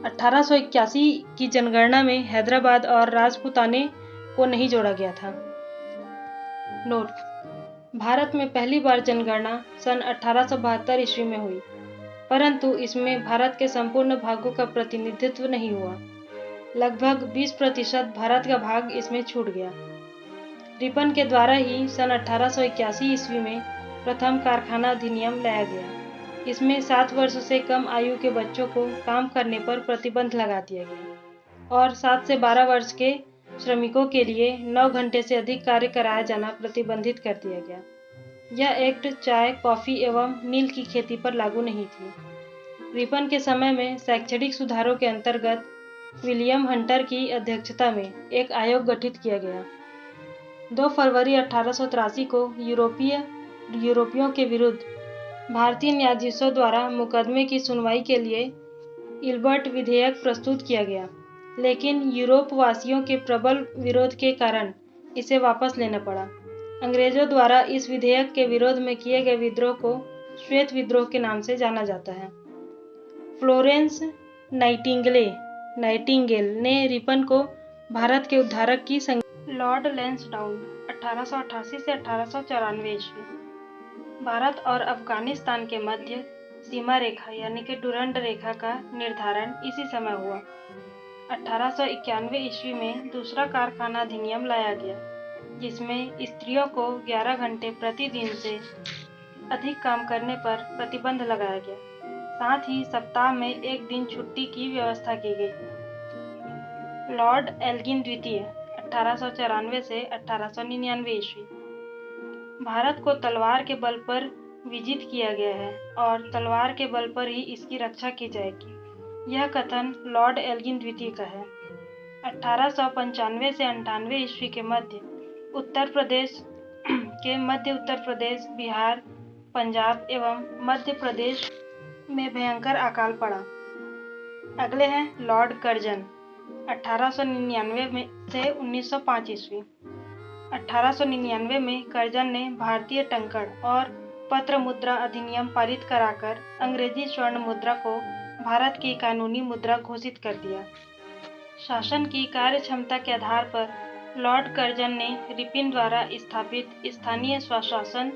1881 की जनगणना में हैदराबाद और राजपूताने को नहीं जोड़ा गया था। नोट: भारत में पहली बार जनगणना सन 1872 ईस्वी में हुई, परंतु इसमें भारत के संपूर्ण भागों का प्रतिनिधित्व नहीं हुआ। लगभग 20% भारत का भाग इसमें छूट गया। रिपन के द्वारा ही सन 1881 ईस्वी में प्रथम कारखाना अधिनियम लाया गया। इसमें 7 वर्ष से कम आयु के बच्चों को काम करने पर प्रतिबंध लगा दिया गया और 7 से 12 वर्ष के श्रमिकों के लिए 9 घंटे से अधिक कार्य कराया जाना प्रतिबंधित कर दिया गया। यह एक्ट चाय, कॉफी एवं नील की खेती पर लागू नहीं थी। रिपन के समय में शैक्षणिक सुधारों के अंतर्गत विलियम हंटर की अध्यक्षता में एक आयोग गठित किया गया। 2 फरवरी 1883 को यूरोपियों के विरुद्ध भारतीय न्यायाधीशों द्वारा मुकदमे की सुनवाई के लिए इल्बर्ट विधेयक प्रस्तुत किया गया, लेकिन यूरोप वासियों के प्रबल विरोध के कारण इसे वापस लेना पड़ा। अंग्रेजों द्वारा इस विधेयक के विरोध में किए गए विद्रोह को श्वेत विद्रोह के नाम से जाना जाता है। फ्लोरेंस नाइटिंगेल ने रिपन को भारत के उद्धारक की लॉर्ड लैंसडाउन 1888 से 1894 ईस्वी। भारत और अफगानिस्तान के मध्य सीमा रेखा यानी कि डुरंड रेखा का निर्धारण इसी समय हुआ। 1891 ईस्वी में दूसरा कारखाना अधिनियम लाया गया, जिसमें स्त्रियों को 11 घंटे प्रतिदिन से अधिक काम करने पर प्रतिबंध लगाया गया। साथ ही सप्ताह में एक दिन छुट्टी की व्यवस्था की गई। लॉर्ड एल्गिन द्वितीय 1894 से 1899 ईस्वी। भारत को तलवार के बल पर विजित किया गया है और तलवार के बल पर ही इसकी रक्षा की जाएगी। यह कथन लॉर्ड एल्गिन द्वितीय का है। 1895 से 98 ईस्वी के मध्य उत्तर प्रदेश, बिहार, पंजाब एवं मध्य प्रदेश में भयंकर अकाल पड़ा। अगले हैं लॉर्ड कर्जन 1899 से 1905 ईस्वी। 1899 में कर्जन ने भारतीय टंकण और पत्र मुद्रा अधिनियम पारित कराकर अंग्रेजी स्वर्ण मुद्रा को भारत की कानूनी मुद्रा घोषित कर दिया। शासन की कार्य क्षमता के आधार पर लॉर्ड कर्जन ने रिपन द्वारा स्थापित स्थानीय स्वशासन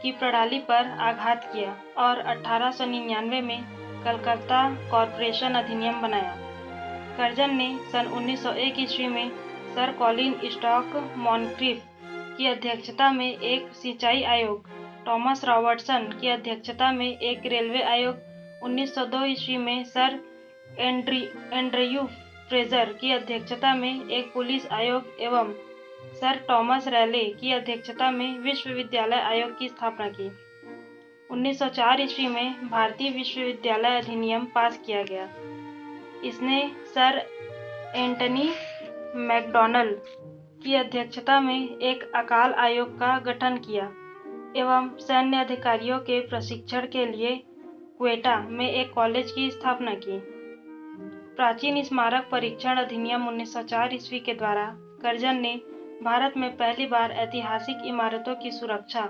की प्रणाली पर आघात किया और 1899 में कलकत्ता कॉर्पोरेशन अधिनियम बनाया। कर्जन ने सन 1901 ईस्वी में सर कॉलिन स्टॉक मॉनक्रिफ की अध्यक्षता में एक सिंचाई आयोग, थॉमस रॉबर्टसन की अध्यक्षता में एक रेलवे आयोग, 1902 ईस्वी में सर एंड्रयू फ्रेजर की अध्यक्षता में एक पुलिस आयोग एवं सर थॉमस रैले की अध्यक्षता में विश्वविद्यालय आयोग की स्थापना की। 1904 ईस्वी में भारतीय विश्वविद्यालय अधिनियम पास किया गया। इसने सर एंटनी मैकडॉनल की अध्यक्षता में एक अकाल आयोग का गठन किया एवं सैन्य अधिकारियों के प्रशिक्षण के लिए क्वेटा में एक कॉलेज की स्थापना की। प्राचीन स्मारक परीक्षण अधिनियम 1904 ईस्वी के द्वारा कर्जन ने भारत में पहली बार ऐतिहासिक इमारतों की सुरक्षा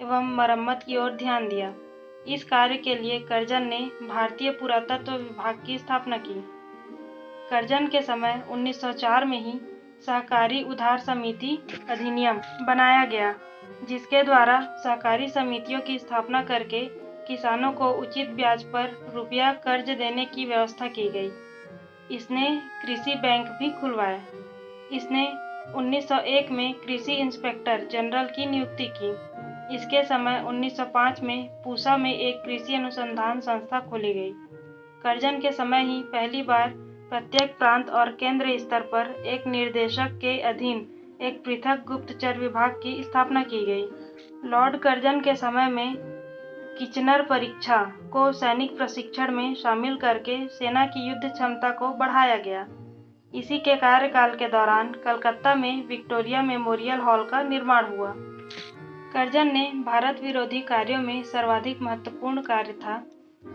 एवं मरम्मत की ओर ध्यान दिया। इस कार्य के लिए कर्जन ने भारतीय पुरातत्व विभाग की स्थापना की। कर्जन के समय 1904 में ही सहकारी उधार समिति अधिनियम बनाया गया, जिसके द्वारा सहकारी समितियों की स्थापना करके किसानों को उचित ब्याज पर रुपया कर्ज देने की व्यवस्था की गई। इसने कृषि बैंक भी खुलवाया। इसने 1901 में कृषि इंस्पेक्टर जनरल की नियुक्ति की। इसके समय 1905 में पूसा में एक कृषि अनुसंधान संस्था खोली गई। कर्जन के समय ही पहली बार प्रत्येक प्रांत और केंद्र स्तर पर एक निर्देशक के अधीन एक पृथक गुप्तचर विभाग की स्थापना की गई। लॉर्ड कर्जन के समय में किचनर परीक्षा को सैनिक प्रशिक्षण में शामिल करके सेना की युद्ध क्षमता को बढ़ाया गया। इसी के कार्यकाल के दौरान कलकत्ता में विक्टोरिया मेमोरियल हॉल का निर्माण हुआ। कर्जन ने भारत विरोधी कार्यों में सर्वाधिक महत्वपूर्ण कार्य था।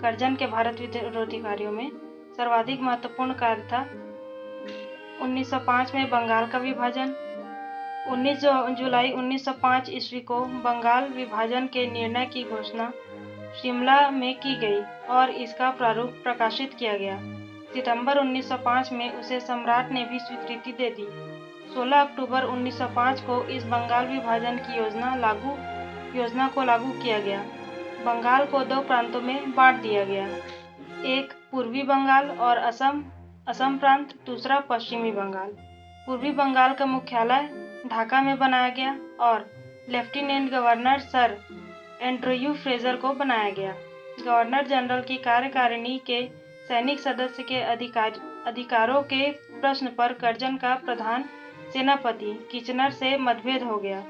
कर्जन के भारत विरोधी कार्यों में सर्वाधिक महत्वपूर्ण कार्य था 1905 में बंगाल का विभाजन। 19 जुलाई 1905 ईस्वी को बंगाल विभाजन के निर्णय की घोषणा शिमला में की गई और इसका प्रारूप प्रकाशित किया गया। सितंबर 1905 में उसे सम्राट ने भी स्वीकृति दे दी। 16 अक्टूबर 1905 को इस बंगाल विभाजन की योजना को लागू किया गया। बंगाल को दो प्रांतों में बांट दिया गया, एक पूर्वी बंगाल और असम प्रांत, दूसरा पश्चिमी बंगाल। पूर्वी बंगाल का मुख्यालय ढाका में बनाया गया और lieutenant governor sir Andrew Fraser को बनाया गया। गवर्नर जनरल की कार्यकारिणी के सैनिक सदस्य के अधिकारों के प्रश्न पर कर्जन का प्रधान सेनापति किचनर से मतभेद हो गया,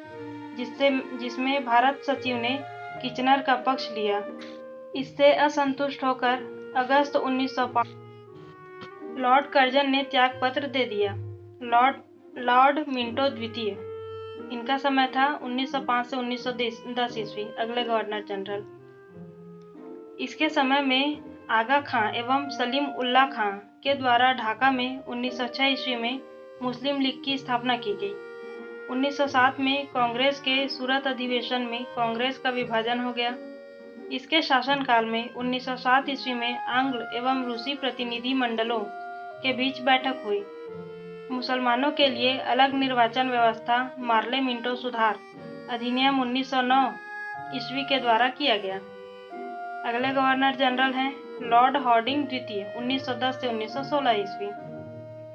जिसमें भारत सचिव ने किचनर का पक्ष लिया। इससे असंतुष्ट होकर अगस्त 1905 लॉर्ड कर्जन ने त्याग पत्र दे दिया। लॉर्ड मिंटो द्वितीय, इनका समय था 1905 से 1910 ईस्वी, अगले गवर्नर जनरल। इसके समय में आगा खां एवं सलीम उल्लाह खां के द्वारा ढाका में 1906 ईस्वी में मुस्लिम लीग की स्थापना की गई। 1907 में कांग्रेस के सूरत अधिवेशन में कांग्रेस का विभाजन हो गया। इसके शासनकाल में 1907 ईस्वी में आंग्ल एवं रूसी प्रतिनिधि मंडलों के बीच बैठक हुई। मुसलमानों के लिए अलग निर्वाचन व्यवस्था मार्ले मिंटो सुधार अधिनियम 1909 ईस्वी के द्वारा किया गया। अगले गवर्नर जनरल हैं लॉर्ड हार्डिंग द्वितीय 1910 से 1916 ईस्वी।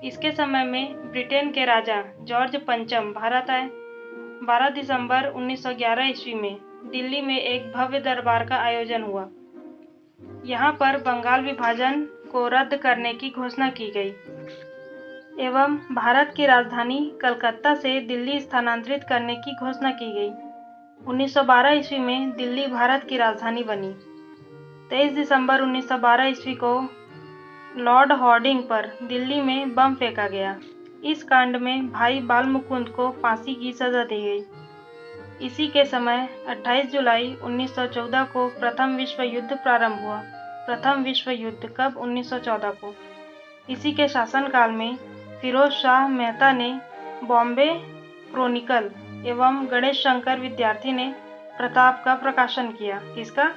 इसके समय में ब्रिटेन के राजा जॉर्ज पंचम भारत आए। 12 दिसंबर 1911 ईस्वी में दिल्ली में एक भव्य दरबार का आयोजन हुआ। यहाँ पर बंगाल विभाजन को रद्द करने की घोषणा की गई एवं भारत की राजधानी कलकत्ता से दिल्ली स्थानांतरित करने की घोषणा की गई। 1912 ईस्वी में दिल्ली भारत की राजधानी बनी। 23 दिसंबर 1912 ईस्वी को लॉर्ड हार्डिंग पर दिल्ली में बम फेंका गया। इस कांड में भाई बाल मुकुंद को फांसी की सजा दी गई। इसी के समय 28 जुलाई 1914 को प्रथम विश्व युद्ध प्रारंभ हुआ। प्रथम विश्व युद्ध कब? 1914 को। इसी के शासनकाल में फिरोज शाह मेहता ने बॉम्बे क्रॉनिकल एवं गणेश शंकर विद्यार्थी ने प्रताप का प्रकाशन किया। किसका?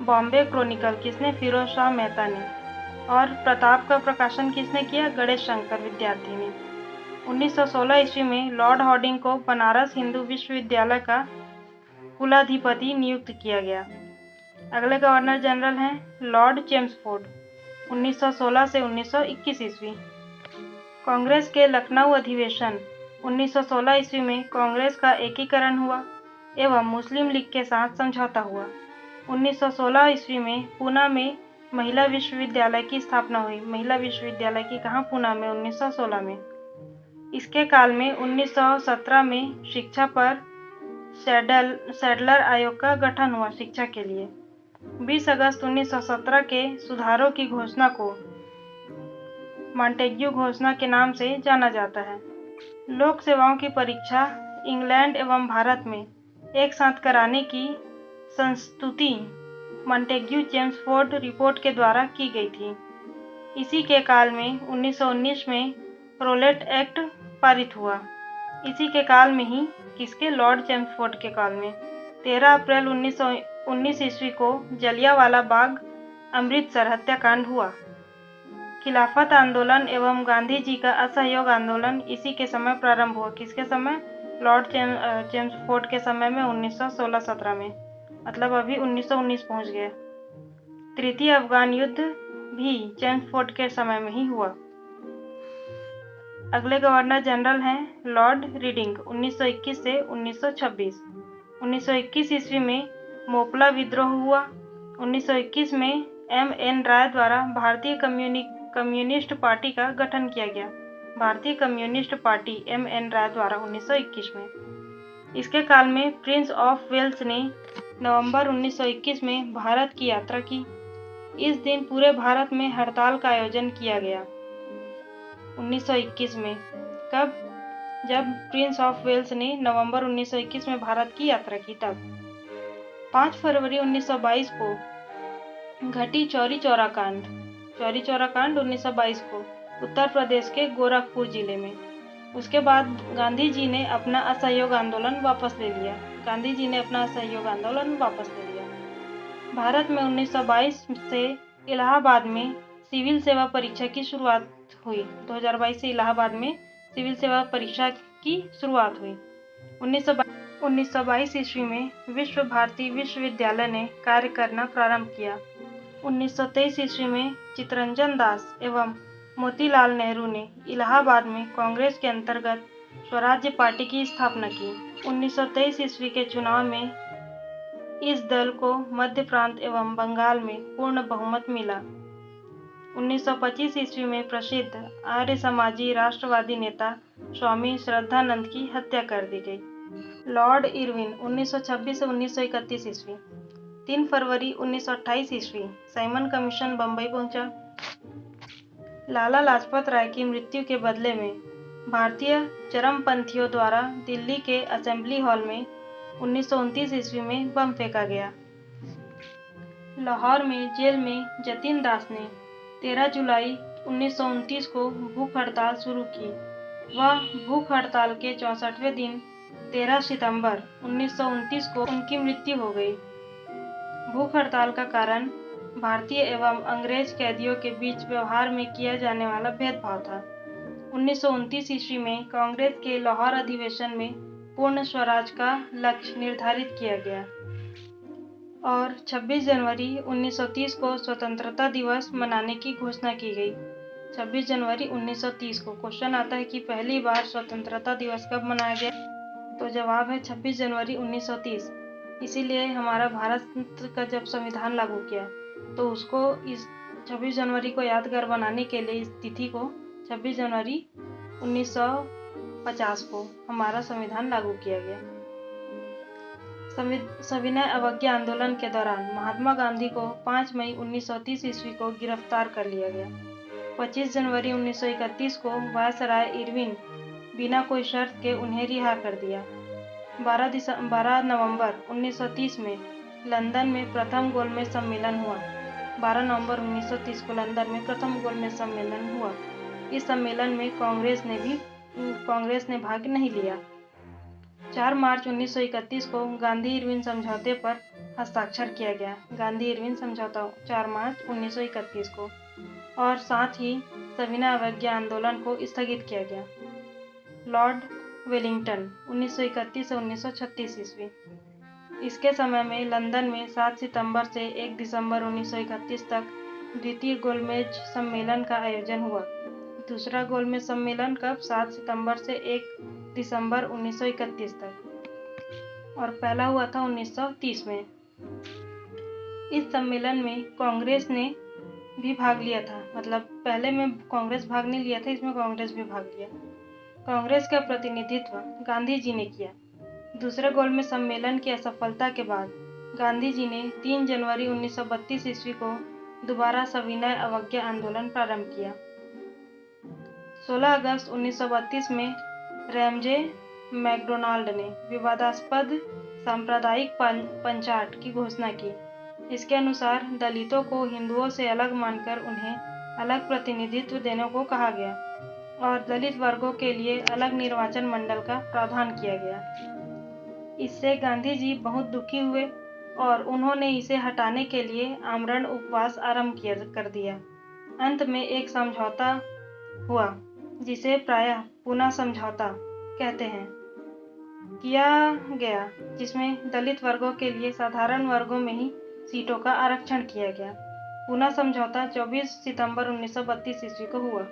बॉम्बे क्रॉनिकल किसने? फिरोज शाह मेहता ने। और प्रताप का प्रकाशन किसने किया? गणेश शंकर विद्यार्थी ने। 1916 ईस्वी में लॉर्ड हार्डिंग को बनारस हिंदू विश्वविद्यालय का कुलाधिपति नियुक्त किया गया। अगले गवर्नर जनरल हैं लॉर्ड चेम्सफोर्ड 1916 से 1921 ईस्वी। कांग्रेस के लखनऊ अधिवेशन 1916 ईस्वी में कांग्रेस का एकीकरण हुआ एवं मुस्लिम लीग के साथ समझौता हुआ। 1916 ईस्वी में पूना में महिला विश्वविद्यालय की स्थापना हुई। महिला विश्वविद्यालय की कहाँ? पूना में 1916 में। इसके काल में 1917 में शिक्षा पर सैडलर आयोग का गठन हुआ शिक्षा के लिए। 20 अगस्त 1917 के सुधारों की घोषणा को मॉन्टेग्यू घोषणा के नाम से जाना जाता है। लोक सेवाओं की परीक्षा इंग्लैंड एवं भारत में एक साथ कराने की संस्तुति मॉन्टेग्यू चेम्सफोर्ड रिपोर्ट के द्वारा की गई थी। इसी के काल में 1919 में रोलेट एक्ट पारित हुआ। इसी के काल में ही किसके? लॉर्ड चेम्सफोर्ड के काल में। 13 अप्रैल 1919 ईस्वी को जलियांवाला बाग अमृतसर हत्याकांड हुआ। खिलाफत आंदोलन एवं गांधी जी का असहयोग आंदोलन इसी के समय प्रारंभ हुआ। किसके समय? लॉर्ड चेम्सफोर्ड के समय में 1916-17 में। मतलब अभी 1919 पहुंच गए। तृतीय अफगान युद्ध भी चेम्सफोर्ड के समय में ही हुआ। अगले गवर्नर जनरल हैं लॉर्ड रीडिंग 1921 से 1926। 1921 ईस्वी में मोपला विद्रोह हुआ। 1921 में M.N. राय द्वारा भारतीय कम्युनिस्ट पार्टी का गठन किया गया। भारतीय कम्युनिस्ट पार्टी M.N. राय द्वारा 1921 में। इसके काल में प्रिंस ऑफ वेल्स ने नवंबर 1921 में भारत की यात्रा की। इस दिन पूरे भारत में हड़ताल का आयोजन किया गया। 1921 में। कब? जब प्रिंस ऑफ वेल्स ने नवंबर 1921 में भारत की यात्रा की तब। 5 फरवरी 1922 को घटी चौरी चौरा कांड 1922 को उत्तर प्रदेश के गोरखपुर जिले में। उसके बाद गांधी जी ने अपना असहयोग आंदोलन वापस ले लिया। भारत में 1922 से इलाहाबाद में सिविल सेवा परीक्षा की शुरुआत हुई। 2022 से इलाहाबाद में सिविल सेवा परीक्षा की शुरुआत हुई। 1922 ईस्वी में विश्व भारती विश्वविद्यालय ने कार्य करना प्रारंभ किया। 1923 ईस्वी में चित्तरंजन दास एवं मोतीलाल नेहरू ने इलाहाबाद में कांग्रेस के अंतर्गत स्वराज्य पार्टी की स्थापना की। 1923 ईस्वी के चुनाव में इस दल को मध्य प्रांत एवं बंगाल में पूर्ण बहुमत मिला। 1925 ईस्वी में प्रसिद्ध आर्य समाजी राष्ट्रवादी नेता स्वामी श्रद्धानंद की हत्या कर दी गई। लॉर्ड इरविन 1926 से 1931 ईस्वी। 3 फरवरी 1928 ईस्वी साइमन कमीशन बंबई पहुंचा। लाला लाजपत राय की मृत्यु के बदले में भारतीय चरमपंथियों द्वारा दिल्ली के असेंबली हॉल में 1929 ईस्वी में बम फेंका गया। लाहौर में जेल में जतिन दास ने 13 जुलाई 1929 को भूख हड़ताल शुरू की। वह भूख हड़ताल के 64वें दिन 13 सितंबर 1929 को उनकी मृत्यु हो गई। भूख हड़ताल का कारण भारतीय एवं अंग्रेज कैदियों के बीच व्यवहार में किया जाने वाला भेदभाव था। 1929 ईस्वी में कांग्रेस के लाहौर अधिवेशन में पूर्ण स्वराज का लक्ष्य निर्धारित किया गया और 26 जनवरी 1930 को स्वतंत्रता दिवस मनाने की घोषणा की गई। 26 जनवरी 1930 को क्वेश्चन आता है कि पहली बार स्वतंत्रता दिवस कब मनाया गया, तो जवाब है 26 जनवरी 1930। इसीलिए हमारा भारत का जब संविधान लागू किया तो उसको इस 26 जनवरी को यादगार बनाने के लिए इस तिथि को 26 जनवरी 1950 को हमारा संविधान लागू किया गया। सविनय अवज्ञा आंदोलन के दौरान महात्मा गांधी को 5 मई 1930 ईस्वी को गिरफ्तार कर लिया गया। 25 जनवरी 1931 को वायसराय इरविन बिना कोई शर्त के उन्हें रिहा कर दिया। 12 नवंबर 1930 में लंदन में प्रथम गोलमेज सम्मेलन हुआ। 12 नवंबर 1930 को लंदन में प्रथम गोलमेज सम्मेलन हुआ। इस सम्मेलन में कांग्रेस ने भाग नहीं लिया। 4 मार्च 1931 को गांधी इरविन समझौते पर हस्ताक्षर किया गया। गांधी इरविन समझौता 4 मार्च 1931 को, और साथ ही सविनय अवज्ञा आंदोलन को स्थगित किया गया। लॉर्ड वेलिंगटन 1931 से 1936 ईस्वी। इसके समय में लंदन में 7 सितंबर से 1 दिसंबर 1931 तक द्वितीय गोलमेज सम्मेलन का आयोजन हुआ। दूसरा गोलमेज सम्मेलन कब? 7 सितंबर से 1 दिसंबर 1931 तक, और पहला हुआ था 1930 में। इस सम्मेलन में कांग्रेस ने भी भाग लिया था, मतलब पहले में कांग्रेस भाग नहीं लिया था, इसमें कांग्रेस भी भाग लिया। कांग्रेस का प्रतिनिधित्व गांधी जी ने किया। दूसरे गोलमेज सम्मेलन की असफलता के बाद गांधी जी ने 3 जनवरी 1932 ईस्वी को दोबारा सविनय अवज्ञा आंदोलन प्रारंभ किया। 16 अगस्त 1932 में रैमजे मैकडोनाल्ड ने विवादास्पद सांप्रदायिक पंचाट की घोषणा की। इसके अनुसार दलितों को हिंदुओं से अलग मानकर उन्हें अलग प्रतिनिधित्व देने को कहा गया और दलित वर्गों के लिए अलग निर्वाचन मंडल का प्रावधान किया गया। इससे गांधी जी बहुत दुखी हुए और उन्होंने इसे हटाने के लिए आमरण उपवास आरंभ कर दिया। अंत में एक समझौता हुआ जिसे प्रायः पूना समझौता कहते हैं, किया गया, जिसमें दलित वर्गों के लिए साधारण वर्गों में ही सीटों का आरक्षण किया गया। पूना समझौता 24 सितंबर 1932 ईस्वी को हुआ।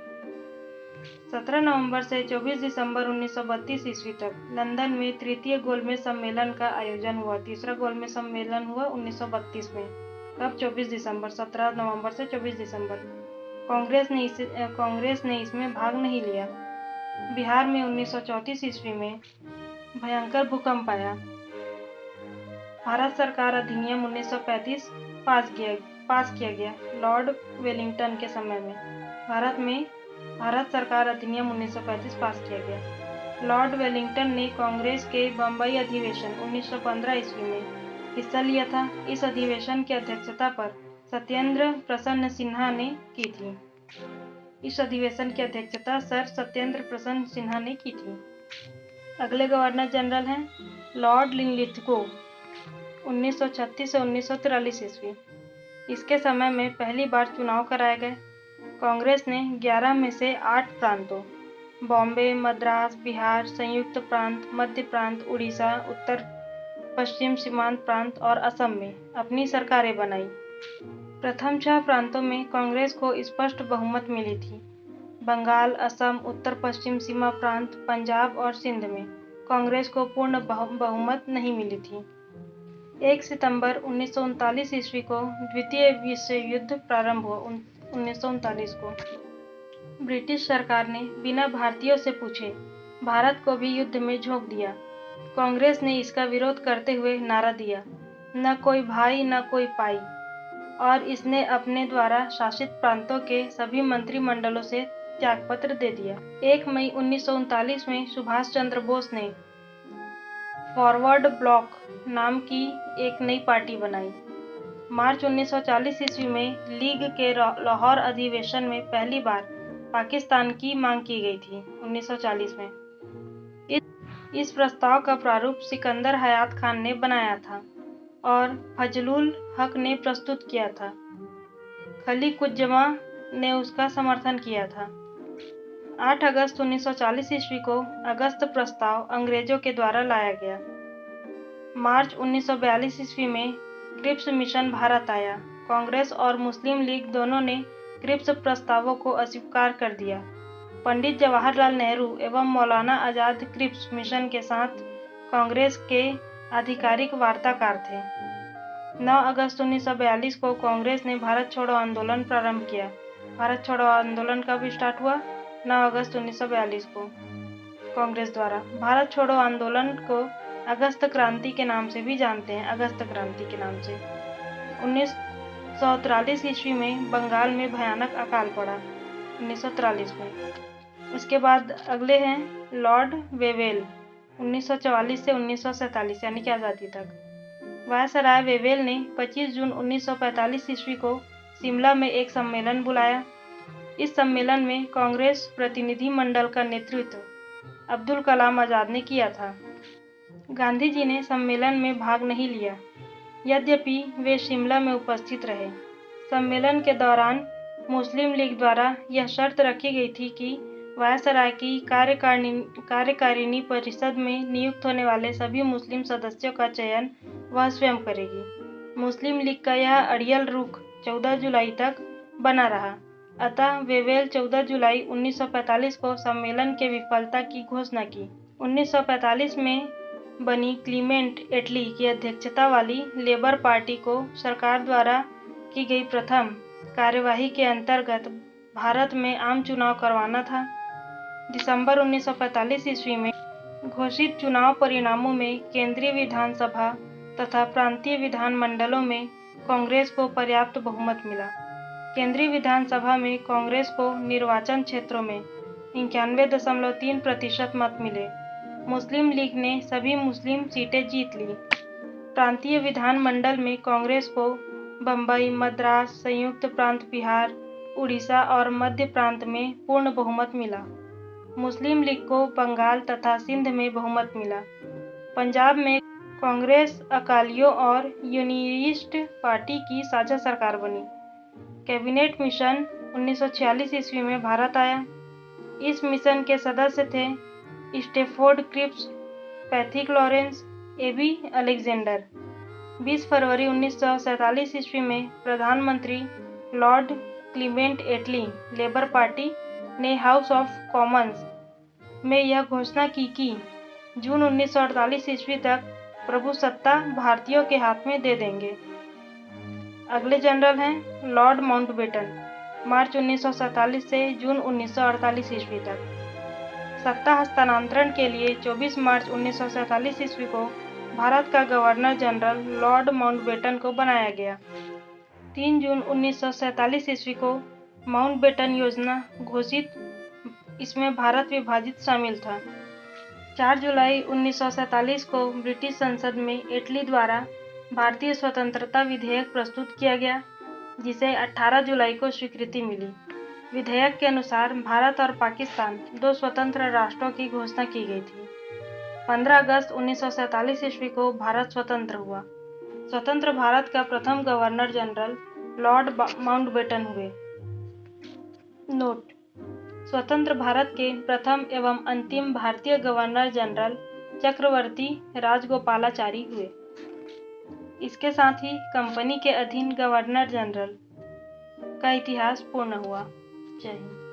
17 नवंबर से 24 दिसंबर 1932 ईस्वी तक लंदन में तृतीय गोलमेज सम्मेलन का आयोजन हुआ। तीसरा गोलमेज सम्मेलन हुआ 1932 में। कब? 24 दिसंबर। 17 नवंबर से 24 दिसंबर। कांग्रेस ने इसमें भाग नहीं लिया। बिहार में 1934 ईस्वी में भयंकर भूकंप आया। भारत सरकार अधिनियम 1935 पास किया गया। लॉर्ड वेलिंगटन के समय में भारत सरकार अधिनियम 1935 पास किया गया। लॉर्ड वेलिंगटन ने कांग्रेस के बम्बई अधिवेशन 1915 ईस्वी में हिस्सा लिया था। इस अधिवेशन की अध्यक्षता पर सत्येंद्र प्रसन्न सिन्हा ने की थी। इस अधिवेशन की अध्यक्षता सर सत्येंद्र प्रसन्न सिन्हा ने की थी। अगले गवर्नर जनरल हैं लॉर्ड लिनलिथगो 1936 से 1943 ईस्वी। इसके समय में पहली बार चुनाव कराए गए। कांग्रेस ने 11 में से 8 प्रांतों बॉम्बे, मद्रास, बिहार, संयुक्त प्रांत, मध्य प्रांत, उड़ीसा, उत्तर पश्चिम सीमांत प्रांत और असम में अपनी सरकारें बनाई। प्रथम 6 प्रांतों में कांग्रेस को स्पष्ट बहुमत मिली थी। बंगाल, असम, उत्तर पश्चिम सीमा प्रांत, पंजाब और सिंध में कांग्रेस को पूर्ण बहुमत नहीं मिली थी। 1 सितंबर 1939 ईस्वी को द्वितीय विश्व युद्ध प्रारंभ हुआ। 1939 को ब्रिटिश सरकार ने बिना भारतीयों से पूछे भारत को भी युद्ध में झोंक दिया। कांग्रेस ने इसका विरोध करते हुए नारा दिया, न कोई भाई न कोई पाई, और इसने अपने द्वारा शासित प्रांतों के सभी मंत्रिमंडलों से त्यागपत्र दे दिया। 1 मई 1939 में सुभाष चंद्र बोस ने फॉरवर्ड ब्लॉक नाम की एक नई पार्टी बनाई। मार्च 1940 ईस्वी में लीग के लाहौर अधिवेशन में पहली बार पाकिस्तान की मांग की गई थी 1940 में। इस प्रस्ताव का प्रारूप सिकंदर हयात खान ने बनाया था और फजलुल हक ने प्रस्तुत किया था। खलीकुज्जमा ने उसका समर्थन किया था। 8 अगस्त 1940 ईस्वी को अगस्त प्रस्ताव अंग्रेजों के द्वारा लाया गया। मार्च 1942 ईस्वी में क्रिप्स मिशन भारत आया। कांग्रेस और मुस्लिम लीग दोनों ने क्रिप्स प्रस्तावों को अस्वीकार कर दिया। पंडित जवाहरलाल नेहरू एवं मौलाना आजाद क्रिप्स मिशन के साथ कांग्रेस के आधिकारिक वार्ताकार थे। 9 अगस्त 1942 को कांग्रेस ने भारत छोड़ो आंदोलन प्रारंभ किया। भारत छोड़ो आंदोलन कब स्टार्ट हुआ? 9 अगस्त 1942 को कांग्रेस द्वारा। भारत छोड़ो आंदोलन को अगस्त क्रांति के नाम से भी जानते हैं, अगस्त क्रांति के नाम से। 1943 ईस्वी में बंगाल में भयानक अकाल पड़ा 1943 में। उसके बाद अगले हैं लॉर्ड वेवेल 1944 से 1947 यानी कि आज़ादी तक। वायसराय वेवेल ने 25 जून 1945 ईस्वी को शिमला में एक सम्मेलन बुलाया। इस सम्मेलन में कांग्रेस प्रतिनिधि मंडल का नेतृत्व अब्दुल कलाम आज़ाद ने किया था। गांधी जी ने सम्मेलन में भाग नहीं लिया, यद्यपि वे शिमला में उपस्थित रहे। सम्मेलन के दौरान मुस्लिम लीग द्वारा यह शर्त रखी गई थी कि वायसराय की कार्यकारिणी परिषद में नियुक्त होने वाले सभी मुस्लिम सदस्यों का चयन वह स्वयं करेगी। मुस्लिम लीग का यह अड़ियल रुख 14 जुलाई तक बना रहा। अतः वेवेल 14 जुलाई 1945 को सम्मेलन के विफलता की घोषणा की। 1945 में बनी क्लीमेंट एटली की अध्यक्षता वाली लेबर पार्टी को सरकार द्वारा की गई प्रथम कार्यवाही के अंतर्गत भारत में आम चुनाव करवाना था। दिसंबर 1945 ईस्वी में घोषित चुनाव परिणामों में केंद्रीय विधानसभा तथा प्रांतीय विधान मंडलों में कांग्रेस को पर्याप्त बहुमत मिला। केंद्रीय विधानसभा में कांग्रेस को निर्वाचन क्षेत्रों में 91.3% मत मिले। मुस्लिम लीग ने सभी मुस्लिम सीटें जीत ली। प्रांतीय विधान मंडल में कांग्रेस को बम्बई, मद्रास, संयुक्त प्रांत बिहार, उड़ीसा और मध्य प्रांत में पूर्ण बहुमत मिला। मुस्लिम लीग को बंगाल तथा सिंध में बहुमत मिला। पंजाब में कांग्रेस, अकालियों और यूनियनिस्ट पार्टी की साझा सरकार बनी। कैबिनेट मिशन 1946 ईस्वी में भारत आया। इस मिशन के सदस्य थे Stafford Cripps, Pethick Lawrence, A B Alexander. 20 फरवरी 1947 ईस्वी में प्रधानमंत्री lord Clement Attlee Labour party ने हाउस ऑफ कॉमन्स में यह घोषणा की कि जून 1948 ईस्वी तक प्रभुसत्ता भारतीयों के हाथ में दे देंगे। अगले जनरल हैं लॉर्ड माउंटबेटन, मार्च 1947 से जून 1948 ईस्वी तक। सत्ता हस्तांतरण के लिए 24 मार्च 1947 ईस्वी को भारत का गवर्नर जनरल लॉर्ड माउंटबेटन को बनाया गया। 3 जून 1947 ईस्वी को माउंटबेटन योजना घोषित, इसमें भारत विभाजित शामिल था। 4 जुलाई 1947 को ब्रिटिश संसद में एटली द्वारा भारतीय स्वतंत्रता विधेयक प्रस्तुत किया गया, जिसे 18 जुलाई को स्वीकृति मिली। विधेयक के अनुसार भारत और पाकिस्तान 2 स्वतंत्र राष्ट्रों की घोषणा की गई थी। 15 अगस्त 1947 ईस्वी को भारत स्वतंत्र हुआ। स्वतंत्र भारत का प्रथम गवर्नर जनरल लॉर्ड माउंटबेटन हुए। नोट: स्वतंत्र भारत के प्रथम एवं अंतिम भारतीय गवर्नर जनरल चक्रवर्ती राजगोपालाचारी हुए। इसके साथ ही कंपनी के अधीन गवर्नर जनरल का इतिहास पूर्ण हुआ। जय हिंद।